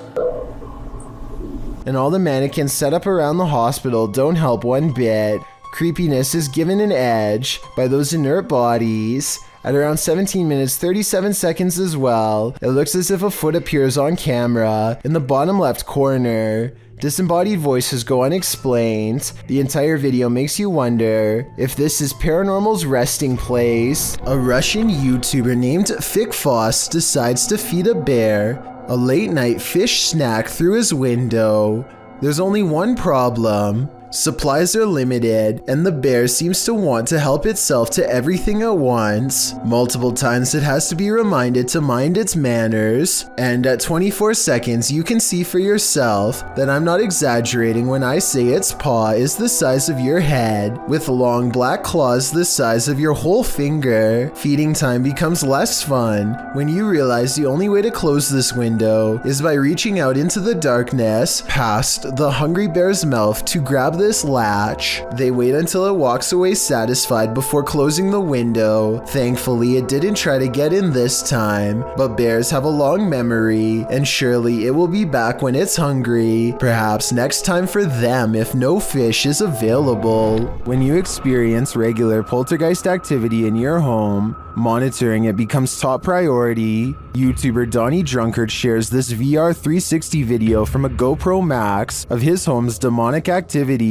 And all the mannequins set up around the hospital don't help one bit. creepiness is given an edge by those inert bodies. At around 17 minutes 37 seconds as well, it looks as if a foot appears on camera in the bottom left corner. Disembodied voices go unexplained. The entire video makes you wonder if this is paranormal's resting place. A Russian YouTuber named Fickfoss decides to feed a bear a late night fish snack through his window. There's only one problem. Supplies are limited, and the bear seems to want to help itself to everything at once. Multiple times it has to be reminded to mind its manners, and at 24 seconds you can see for yourself that I'm not exaggerating when I say its paw is the size of your head, with long black claws the size of your whole finger. Feeding time becomes less fun when you realize the only way to close this window is by reaching out into the darkness past the hungry bear's mouth to grab this latch. They wait until it walks away satisfied before closing the window. Thankfully, it didn't try to get in this time, but bears have a long memory, and surely it will be back when it's hungry. Perhaps next time for them if no fish is available. When you experience regular poltergeist activity in your home, monitoring it becomes top priority. YouTuber Donnie Drunkard shares this VR 360 video from a GoPro Max of his home's demonic activity.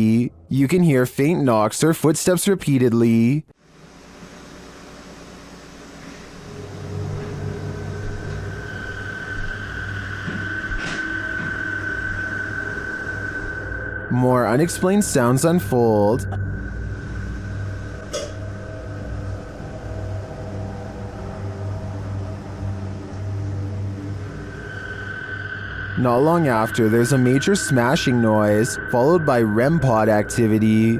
You can hear faint knocks or footsteps repeatedly. More unexplained sounds unfold. Not long after, there's a major smashing noise, followed by REM pod activity.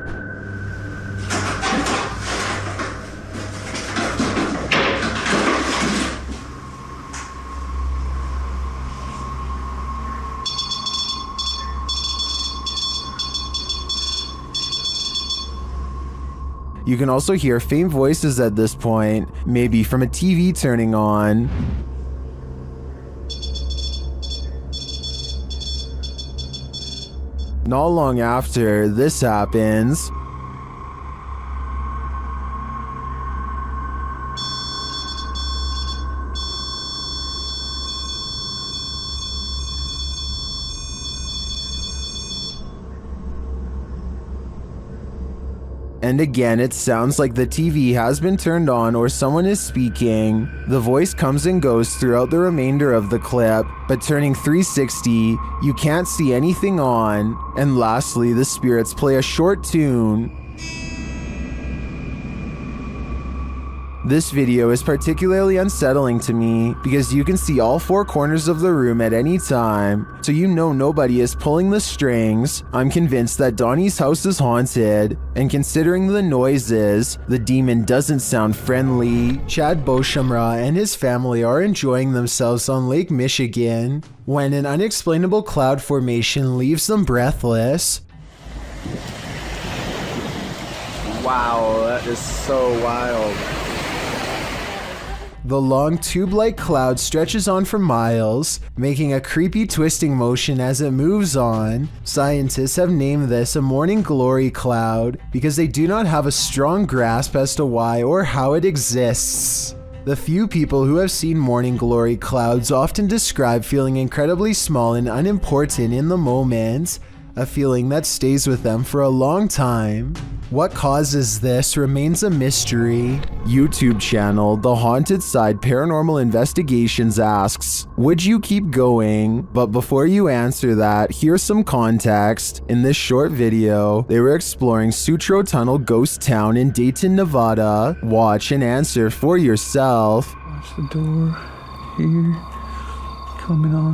You can also hear faint voices at this point, maybe from a TV turning on. Not long after, this happens. And again, it sounds like the TV has been turned on or someone is speaking. The voice comes and goes throughout the remainder of the clip, but turning 360, you can't see anything on. And lastly, the spirits play a short tune. This video is particularly unsettling to me because you can see all four corners of the room at any time, so you know nobody is pulling the strings. I'm convinced that Donnie's house is haunted, and considering the noises, the demon doesn't sound friendly. Chad Beauchamra and his family are enjoying themselves on Lake Michigan when an unexplainable cloud formation leaves them breathless. Wow, that is so wild. The long tube-like cloud stretches on for miles, making a creepy twisting motion as it moves on. Scientists have named this a morning glory cloud because they do not have a strong grasp as to why or how it exists. The few people who have seen morning glory clouds often describe feeling incredibly small and unimportant in the moment, a feeling that stays with them for a long time. What causes this remains a mystery. YouTube channel The Haunted Side Paranormal Investigations asks, would you keep going? But before you answer that, here's some context. In this short video, they were exploring Sutro Tunnel Ghost Town in Dayton, Nevada. Watch and answer for yourself. Watch the door here coming on.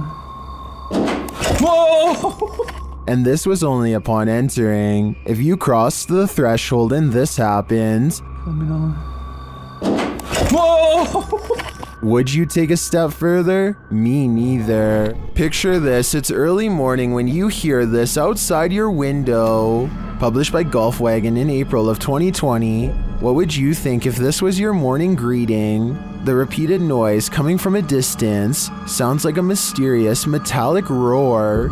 Whoa! And this was only upon entering. If you crossed the threshold and this happened, Coming on. Whoa! would you take a step further? Me neither. Picture this, it's early morning when you hear this outside your window. Published by Golfwagon in April of 2020. What would you think if this was your morning greeting? The repeated noise coming from a distance sounds like a mysterious metallic roar.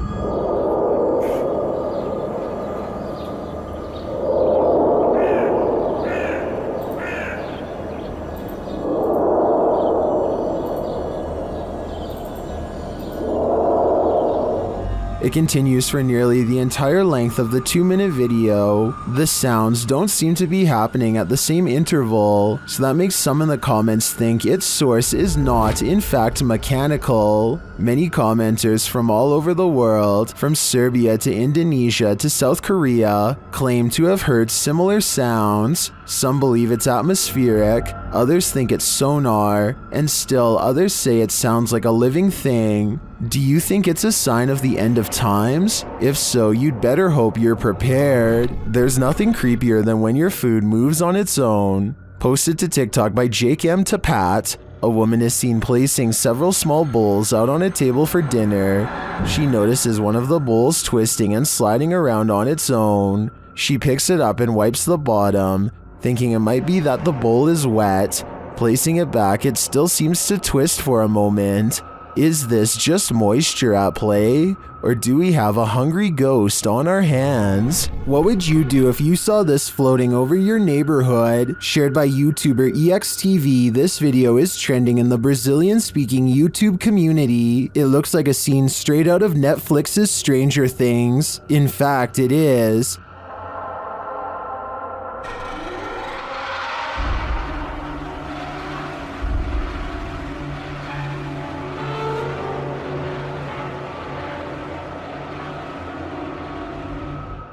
It continues for nearly the entire length of the 2-minute video. The sounds don't seem to be happening at the same interval, so that makes some in the comments think its source is not in fact mechanical. Many commenters from all over the world, from Serbia to Indonesia to South Korea, claim to have heard similar sounds. Some believe it's atmospheric, others think it's sonar, and still others say it sounds like a living thing. Do you think it's a sign of the end of times? If so, you'd better hope you're prepared. There's nothing creepier than when your food moves on its own. Posted to TikTok by Jake M. to Pat, a woman is seen placing several small bowls out on a table for dinner. She notices one of the bowls twisting and sliding around on its own. She picks it up and wipes the bottom, thinking it might be that the bowl is wet. Placing it back, it still seems to twist for a moment. Is this just moisture at play? Or do we have a hungry ghost on our hands? What would you do if you saw this floating over your neighborhood? Shared by YouTuber EXTV, this video is trending in the Brazilian-speaking YouTube community. It looks like a scene straight out of Netflix's Stranger Things. In fact, it is.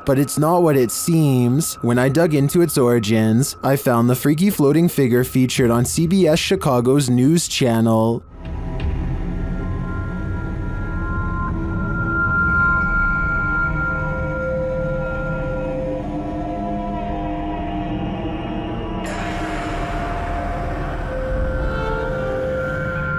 But it's not what it seems. When I dug into its origins, I found the freaky floating figure featured on CBS Chicago's news channel.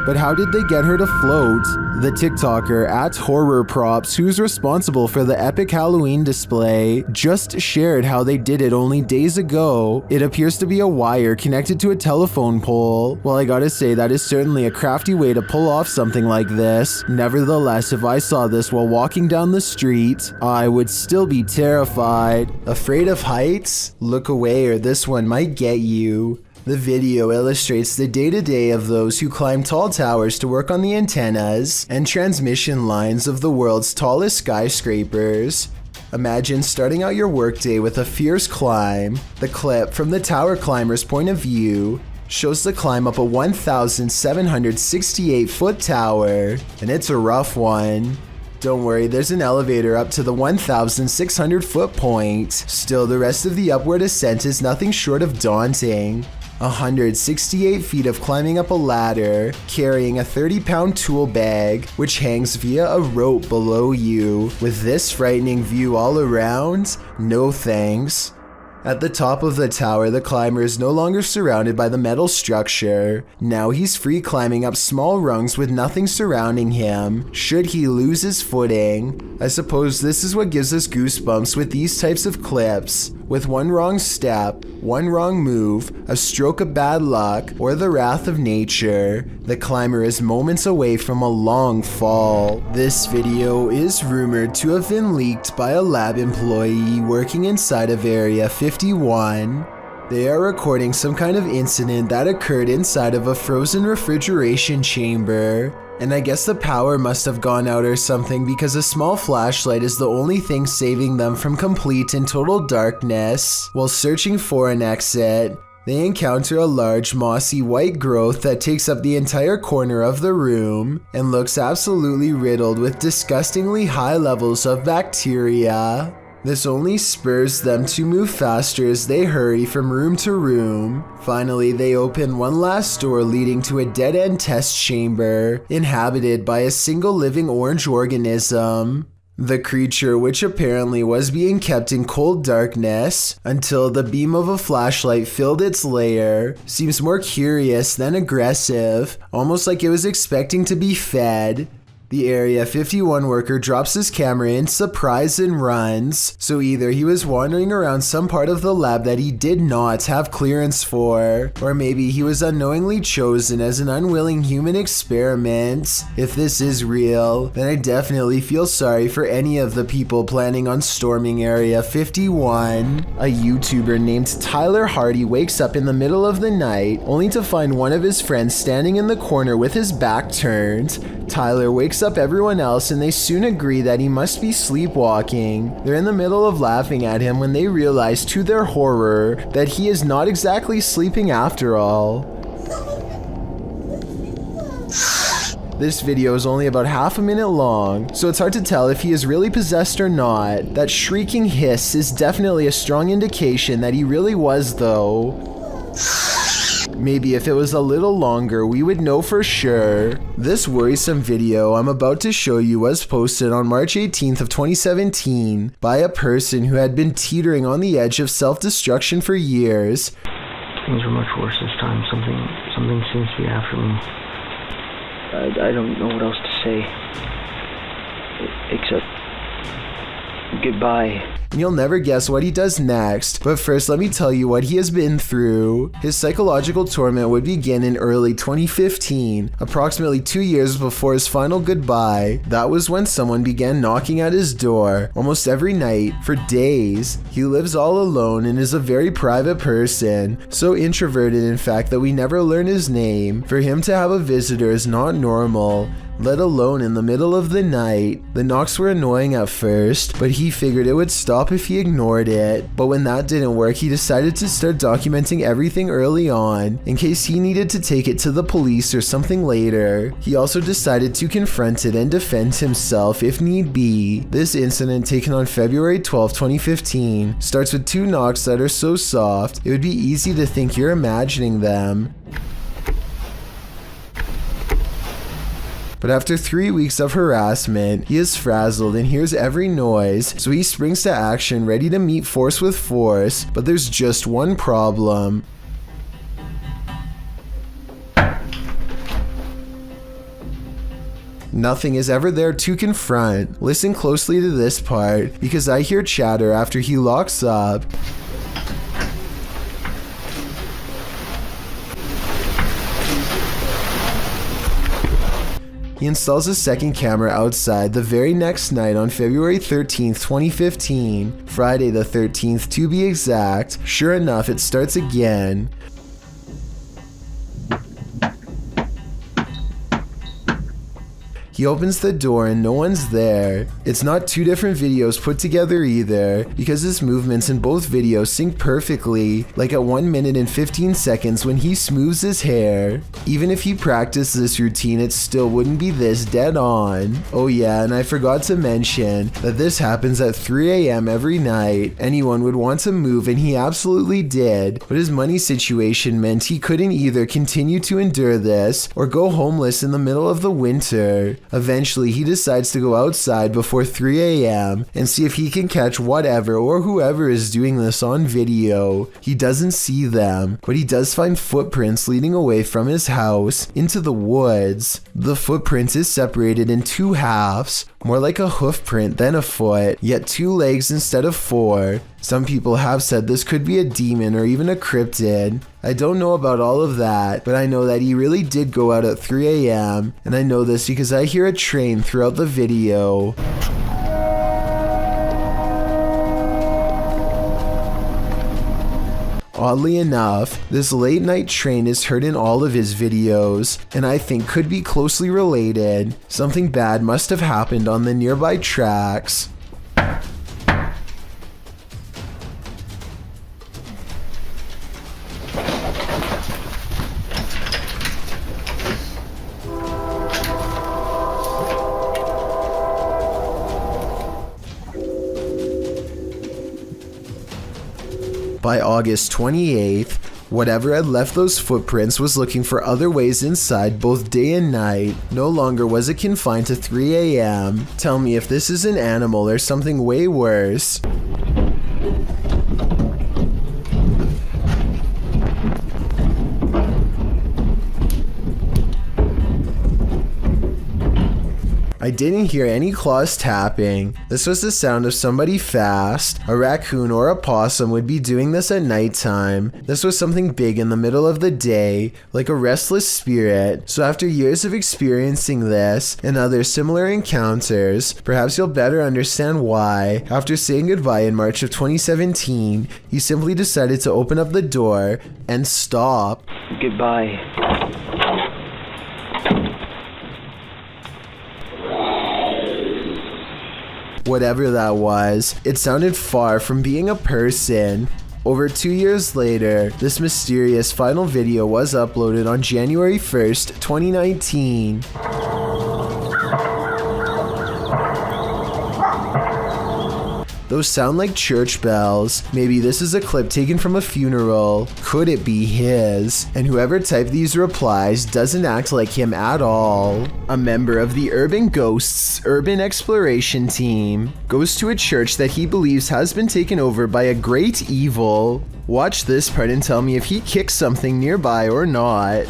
But how did they get her to float? The TikToker @HorrorProps, who's responsible for the epic Halloween display, just shared how they did it only days ago. It appears to be a wire connected to a telephone pole. Well, I gotta say, that is certainly a crafty way to pull off something like this. Nevertheless, if I saw this while walking down the street, I would still be terrified. Afraid of heights? Look away or this one might get you. The video illustrates the day-to-day of those who climb tall towers to work on the antennas and transmission lines of the world's tallest skyscrapers. Imagine starting out your workday with a fierce climb. The clip, from the tower climber's point of view, shows the climb up a 1,768-foot tower, and it's a rough one. Don't worry, there's an elevator up to the 1,600-foot point. Still, the rest of the upward ascent is nothing short of daunting. 168 feet of climbing up a ladder, carrying a 30-pound tool bag, which hangs via a rope below you. With this frightening view all around, no thanks. At the top of the tower, the climber is no longer surrounded by the metal structure. Now he's free climbing up small rungs with nothing surrounding him, should he lose his footing. I suppose this is what gives us goosebumps with these types of clips. With one wrong step, one wrong move, a stroke of bad luck, or the wrath of nature, the climber is moments away from a long fall. This video is rumored to have been leaked by a lab employee working inside of Area 51. They are recording some kind of incident that occurred inside of a frozen refrigeration chamber. And I guess the power must have gone out or something, because a small flashlight is the only thing saving them from complete and total darkness. While searching for an exit, they encounter a large mossy white growth that takes up the entire corner of the room and looks absolutely riddled with disgustingly high levels of bacteria. This only spurs them to move faster as they hurry from room to room. Finally, they open one last door leading to a dead-end test chamber, inhabited by a single living orange organism. The creature, which apparently was being kept in cold darkness until the beam of a flashlight filled its lair, seems more curious than aggressive, almost like it was expecting to be fed. The Area 51 worker drops his camera in surprise and runs, so either he was wandering around some part of the lab that he did not have clearance for, or maybe he was unknowingly chosen as an unwilling human experiment. If this is real, then I definitely feel sorry for any of the people planning on storming Area 51. A YouTuber named Tyler Hardy wakes up in the middle of the night, only to find one of his friends standing in the corner with his back turned. Tyler wakes wakes up everyone else and they soon agree that he must be sleepwalking. They're in the middle of laughing at him when they realize, to their horror, that he is not exactly sleeping after all. This video is only about half a minute long, so it's hard to tell if he is really possessed or not. That shrieking hiss is definitely a strong indication that he really was, though. Maybe if it was a little longer, we would know for sure. This worrisome video I'm about to show you was posted on March 18th of 2017 by a person who had been teetering on the edge of self-destruction for years. Things are much worse this time. Something seems to be after me. I don't know what else to say, except goodbye. You'll never guess what he does next, but first let me tell you what he has been through. His psychological torment would begin in early 2015, approximately 2 years before his final goodbye. That was when someone began knocking at his door almost every night for days. He lives all alone and is a very private person, so introverted in fact that we never learn his name. For him to have a visitor is not normal, let alone in the middle of the night. The knocks were annoying at first, but he figured it would stop if he ignored it. But when that didn't work, he decided to start documenting everything early on, in case he needed to take it to the police or something later. He also decided to confront it and defend himself if need be. This incident, taken on February 12, 2015, starts with 2 knocks that are so soft, it would be easy to think you're imagining them. But after 3 weeks of harassment, he is frazzled and hears every noise, so he springs to action ready to meet force with force, but there's just one problem. Nothing is ever there to confront. Listen closely to this part, because I hear chatter after he locks up. He installs a second camera outside the very next night on February 13th, 2015, Friday the 13th to be exact. Sure enough, it starts again. He opens the door and no one's there. It's not 2 different videos put together either, because his movements in both videos sync perfectly, like at 1 minute and 15 seconds when he smooths his hair. Even if he practiced this routine, it still wouldn't be this dead on. Oh yeah, and I forgot to mention that this happens at 3 a.m. every night. Anyone would want to move, and he absolutely did, but his money situation meant he couldn't either continue to endure this or go homeless in the middle of the winter. Eventually, he decides to go outside before 3 a.m. and see if he can catch whatever or whoever is doing this on video. He doesn't see them, but he does find footprints leading away from his house into the woods. The footprint is separated in 2 halves, more like a hoof print than a foot, yet 2 legs instead of 4. Some people have said this could be a demon or even a cryptid. I don't know about all of that, but I know that he really did go out at 3 a.m. and I know this because I hear a train throughout the video. Oddly enough, this late night train is heard in all of his videos, and I think could be closely related. Something bad must have happened on the nearby tracks. By August 28th, whatever had left those footprints was looking for other ways inside both day and night. No longer was it confined to 3 a.m. Tell me if this is an animal or something way worse. I didn't hear any claws tapping. This was the sound of somebody fast. A raccoon or a possum would be doing this at nighttime. This was something big in the middle of the day, like a restless spirit. So after years of experiencing this and other similar encounters, perhaps you'll better understand why. After saying goodbye in March of 2017, he simply decided to open up the door and stop. Goodbye. Whatever that was, it sounded far from being a person. Over 2 years later, this mysterious final video was uploaded on January 1st, 2019. Those sound like church bells. Maybe this is a clip taken from a funeral. Could it be his? And whoever typed these replies doesn't act like him at all. A member of the Urban Ghosts Urban Exploration Team goes to a church that he believes has been taken over by a great evil. Watch this part and tell me if he kicks something nearby or not.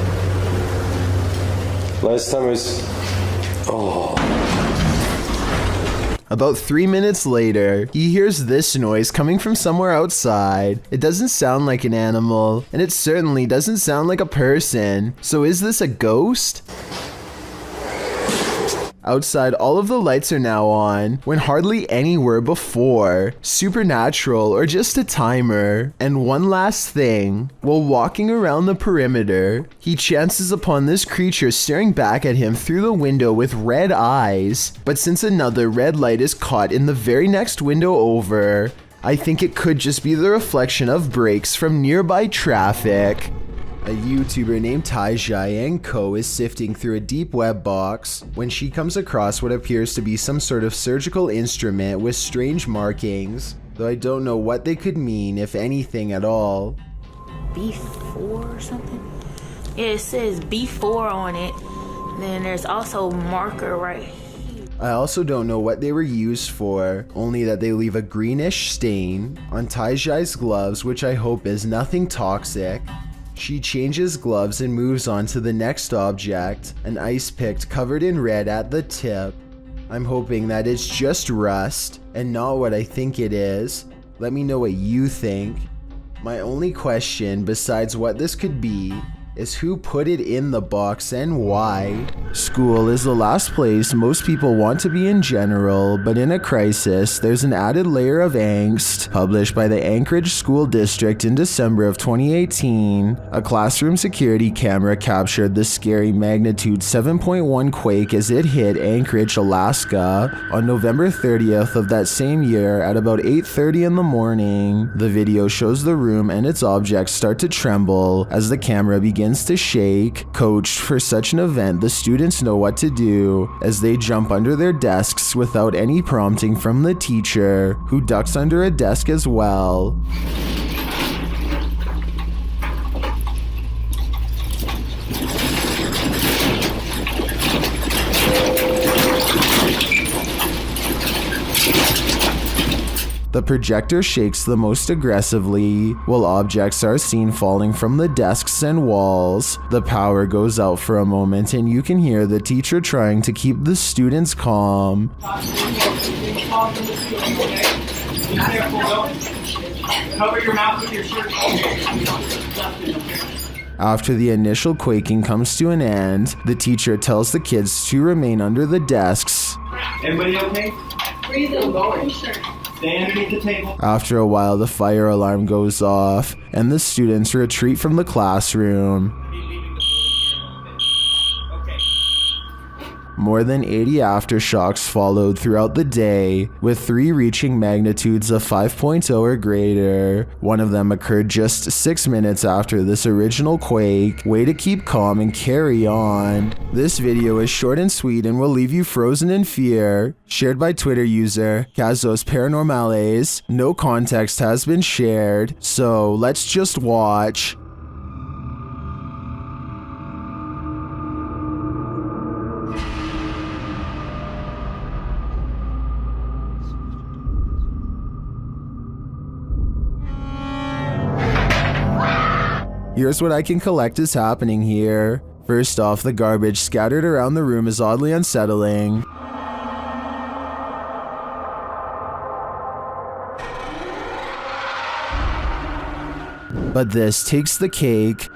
Last time was... Oh. About 3 minutes later, he hears this noise coming from somewhere outside. It doesn't sound like an animal, and it certainly doesn't sound like a person. So is this a ghost? Outside, all of the lights are now on, when hardly any were before. Supernatural or just a timer. And one last thing, while walking around the perimeter, he chances upon this creature staring back at him through the window with red eyes. But since another red light is caught in the very next window over, I think it could just be the reflection of brakes from nearby traffic. A YouTuber named Taijai & Co is sifting through a deep web box when she comes across what appears to be some sort of surgical instrument with strange markings, though I don't know what they could mean, if anything at all. B4 or something? Yeah, it says B4 on it. Then there's also marker right here. I also don't know what they were used for, only that they leave a greenish stain on Taijai's gloves, which I hope is nothing toxic. She changes gloves and moves on to the next object, an ice pick covered in red at the tip. I'm hoping that it's just rust and not what I think it is. Let me know what you think. My only question, besides what this could be, is who put it in the box and why. School is the last place most people want to be in general, but in a crisis, there's an added layer of angst. Published by the Anchorage School District in December of 2018, a classroom security camera captured the scary magnitude 7.1 quake as it hit Anchorage, Alaska on November 30th of that same year at about 8:30 in the morning. The video shows the room and its objects start to tremble as the camera begins to shake. Coached for such an event, the students know what to do as they jump under their desks without any prompting from the teacher, who ducks under a desk as well. The projector shakes the most aggressively, while objects are seen falling from the desks and walls. The power goes out for a moment and you can hear the teacher trying to keep the students calm. Cover your mouth with your shirt. After the initial quaking comes to an end, the teacher tells the kids to remain under the desks. Everybody okay? Breathe and going. Stay underneath the table. After a while, the fire alarm goes off, and the students retreat from the classroom. More than 80 aftershocks followed throughout the day, with 3 reaching magnitudes of 5.0 or greater. One of them occurred just 6 minutes after this original quake. Way to keep calm and carry on. This video is short and sweet and will leave you frozen in fear. Shared by Twitter user Kazos Paranormales. No context has been shared, so let's just watch. Here's what I can collect is happening here. First off, the garbage scattered around the room is oddly unsettling. But this takes the cake.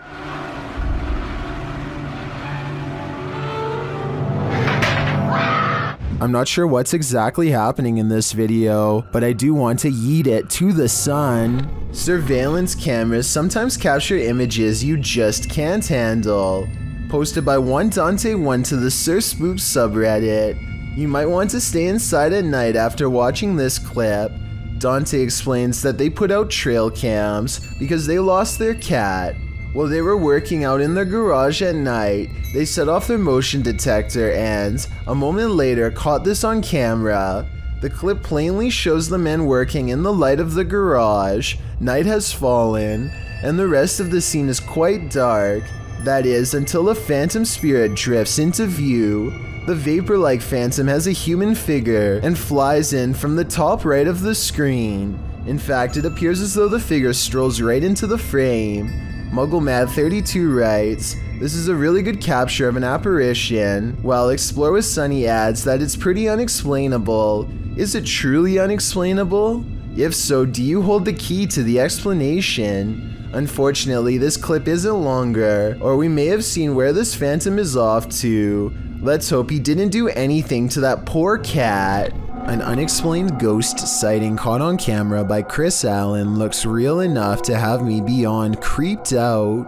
I'm not sure what's exactly happening in this video, but I do want to yeet it to the sun. Surveillance cameras sometimes capture images you just can't handle. Posted by One Dante1 to the Sir Spook subreddit. You might want to stay inside at night after watching this clip. Dante explains that they put out trail cams because they lost their cat. While they were working out in their garage at night, they set off their motion detector and, a moment later, caught this on camera. The clip plainly shows the men working in the light of the garage. Night has fallen, and the rest of the scene is quite dark. That is, until a phantom spirit drifts into view. The vapor-like phantom has a human figure and flies in from the top right of the screen. In fact, it appears as though the figure strolls right into the frame. MuggleMad32 writes, "This is a really good capture of an apparition," while Explore with Sunny adds that it's pretty unexplainable. Is it truly unexplainable? If so, do you hold the key to the explanation? Unfortunately, this clip isn't longer, or we may have seen where this phantom is off to. Let's hope he didn't do anything to that poor cat. An unexplained ghost sighting caught on camera by Chris Allen looks real enough to have me beyond creeped out.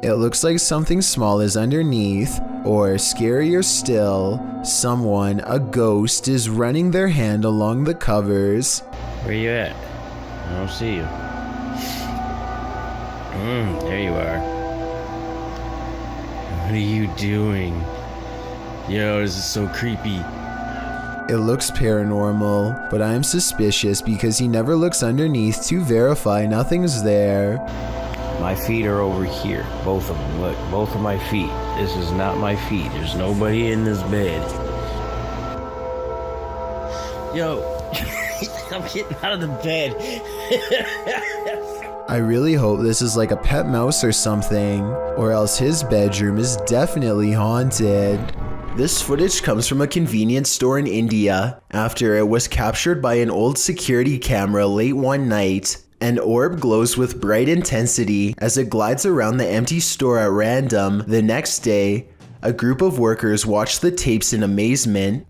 It looks like something small is underneath, or scarier still, someone, a ghost, is running their hand along the covers. Where you at? I don't see you. There you are. What are you doing? Yo, this is so creepy. It looks paranormal, but I am suspicious because he never looks underneath to verify nothing's there. My feet are over here. Both of them. Look, both of my feet. This is not my feet. There's nobody in this bed. Yo, I'm getting out of the bed. I really hope this is like a pet mouse or something, or else his bedroom is definitely haunted. This footage comes from a convenience store in India after it was captured by an old security camera late one night. An orb glows with bright intensity as it glides around the empty store at random. The next day, a group of workers watch the tapes in amazement.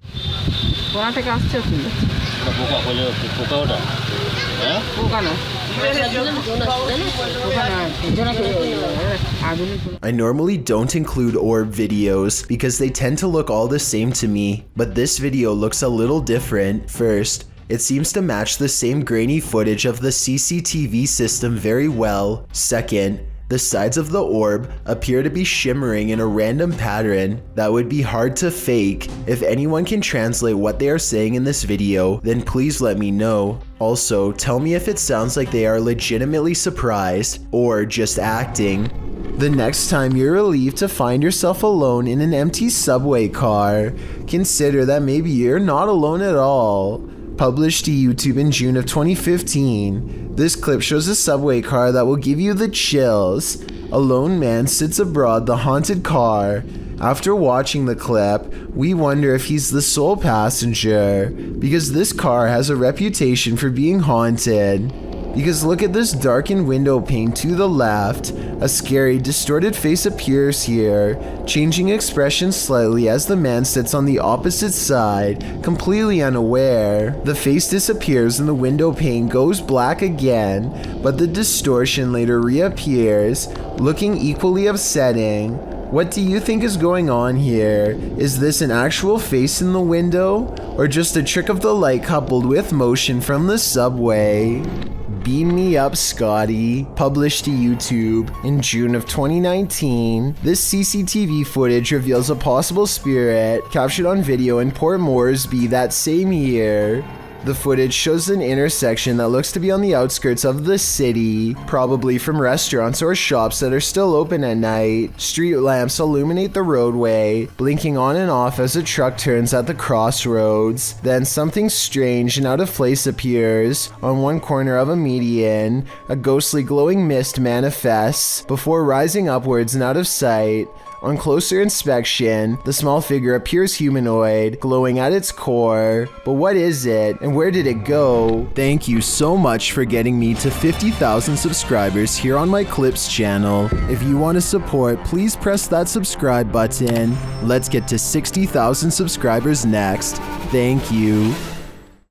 I normally don't include orb videos because they tend to look all the same to me, but this video looks a little different. First, it seems to match the same grainy footage of the CCTV system very well. Second, the sides of the orb appear to be shimmering in a random pattern that would be hard to fake. If anyone can translate what they are saying in this video, then please let me know. Also, tell me if it sounds like they are legitimately surprised or just acting. The next time you're relieved to find yourself alone in an empty subway car, consider that maybe you're not alone at all. Published to YouTube in June of 2015, this clip shows a subway car that will give you the chills. A lone man sits aboard the haunted car. After watching the clip, we wonder if he's the sole passenger, because this car has a reputation for being haunted. Because look at this darkened window pane to the left. A scary, distorted face appears here, changing expression slightly as the man sits on the opposite side, completely unaware. The face disappears and the window pane goes black again, but the distortion later reappears, looking equally upsetting. What do you think is going on here? Is this an actual face in the window, or just a trick of the light coupled with motion from the subway? Beam Me Up, Scotty, published to YouTube in June of 2019. This CCTV footage reveals a possible spirit captured on video in Port Moresby that same year. The footage shows an intersection that looks to be on the outskirts of the city, probably from restaurants or shops that are still open at night. Street lamps illuminate the roadway, blinking on and off as a truck turns at the crossroads. Then something strange and out of place appears. On one corner of a median, a ghostly glowing mist manifests before rising upwards and out of sight. On closer inspection, the small figure appears humanoid, glowing at its core. But what is it, and where did it go? Thank you so much for getting me to 50,000 subscribers here on my Clips channel. If you want to support, please press that subscribe button. Let's get to 60,000 subscribers next. Thank you.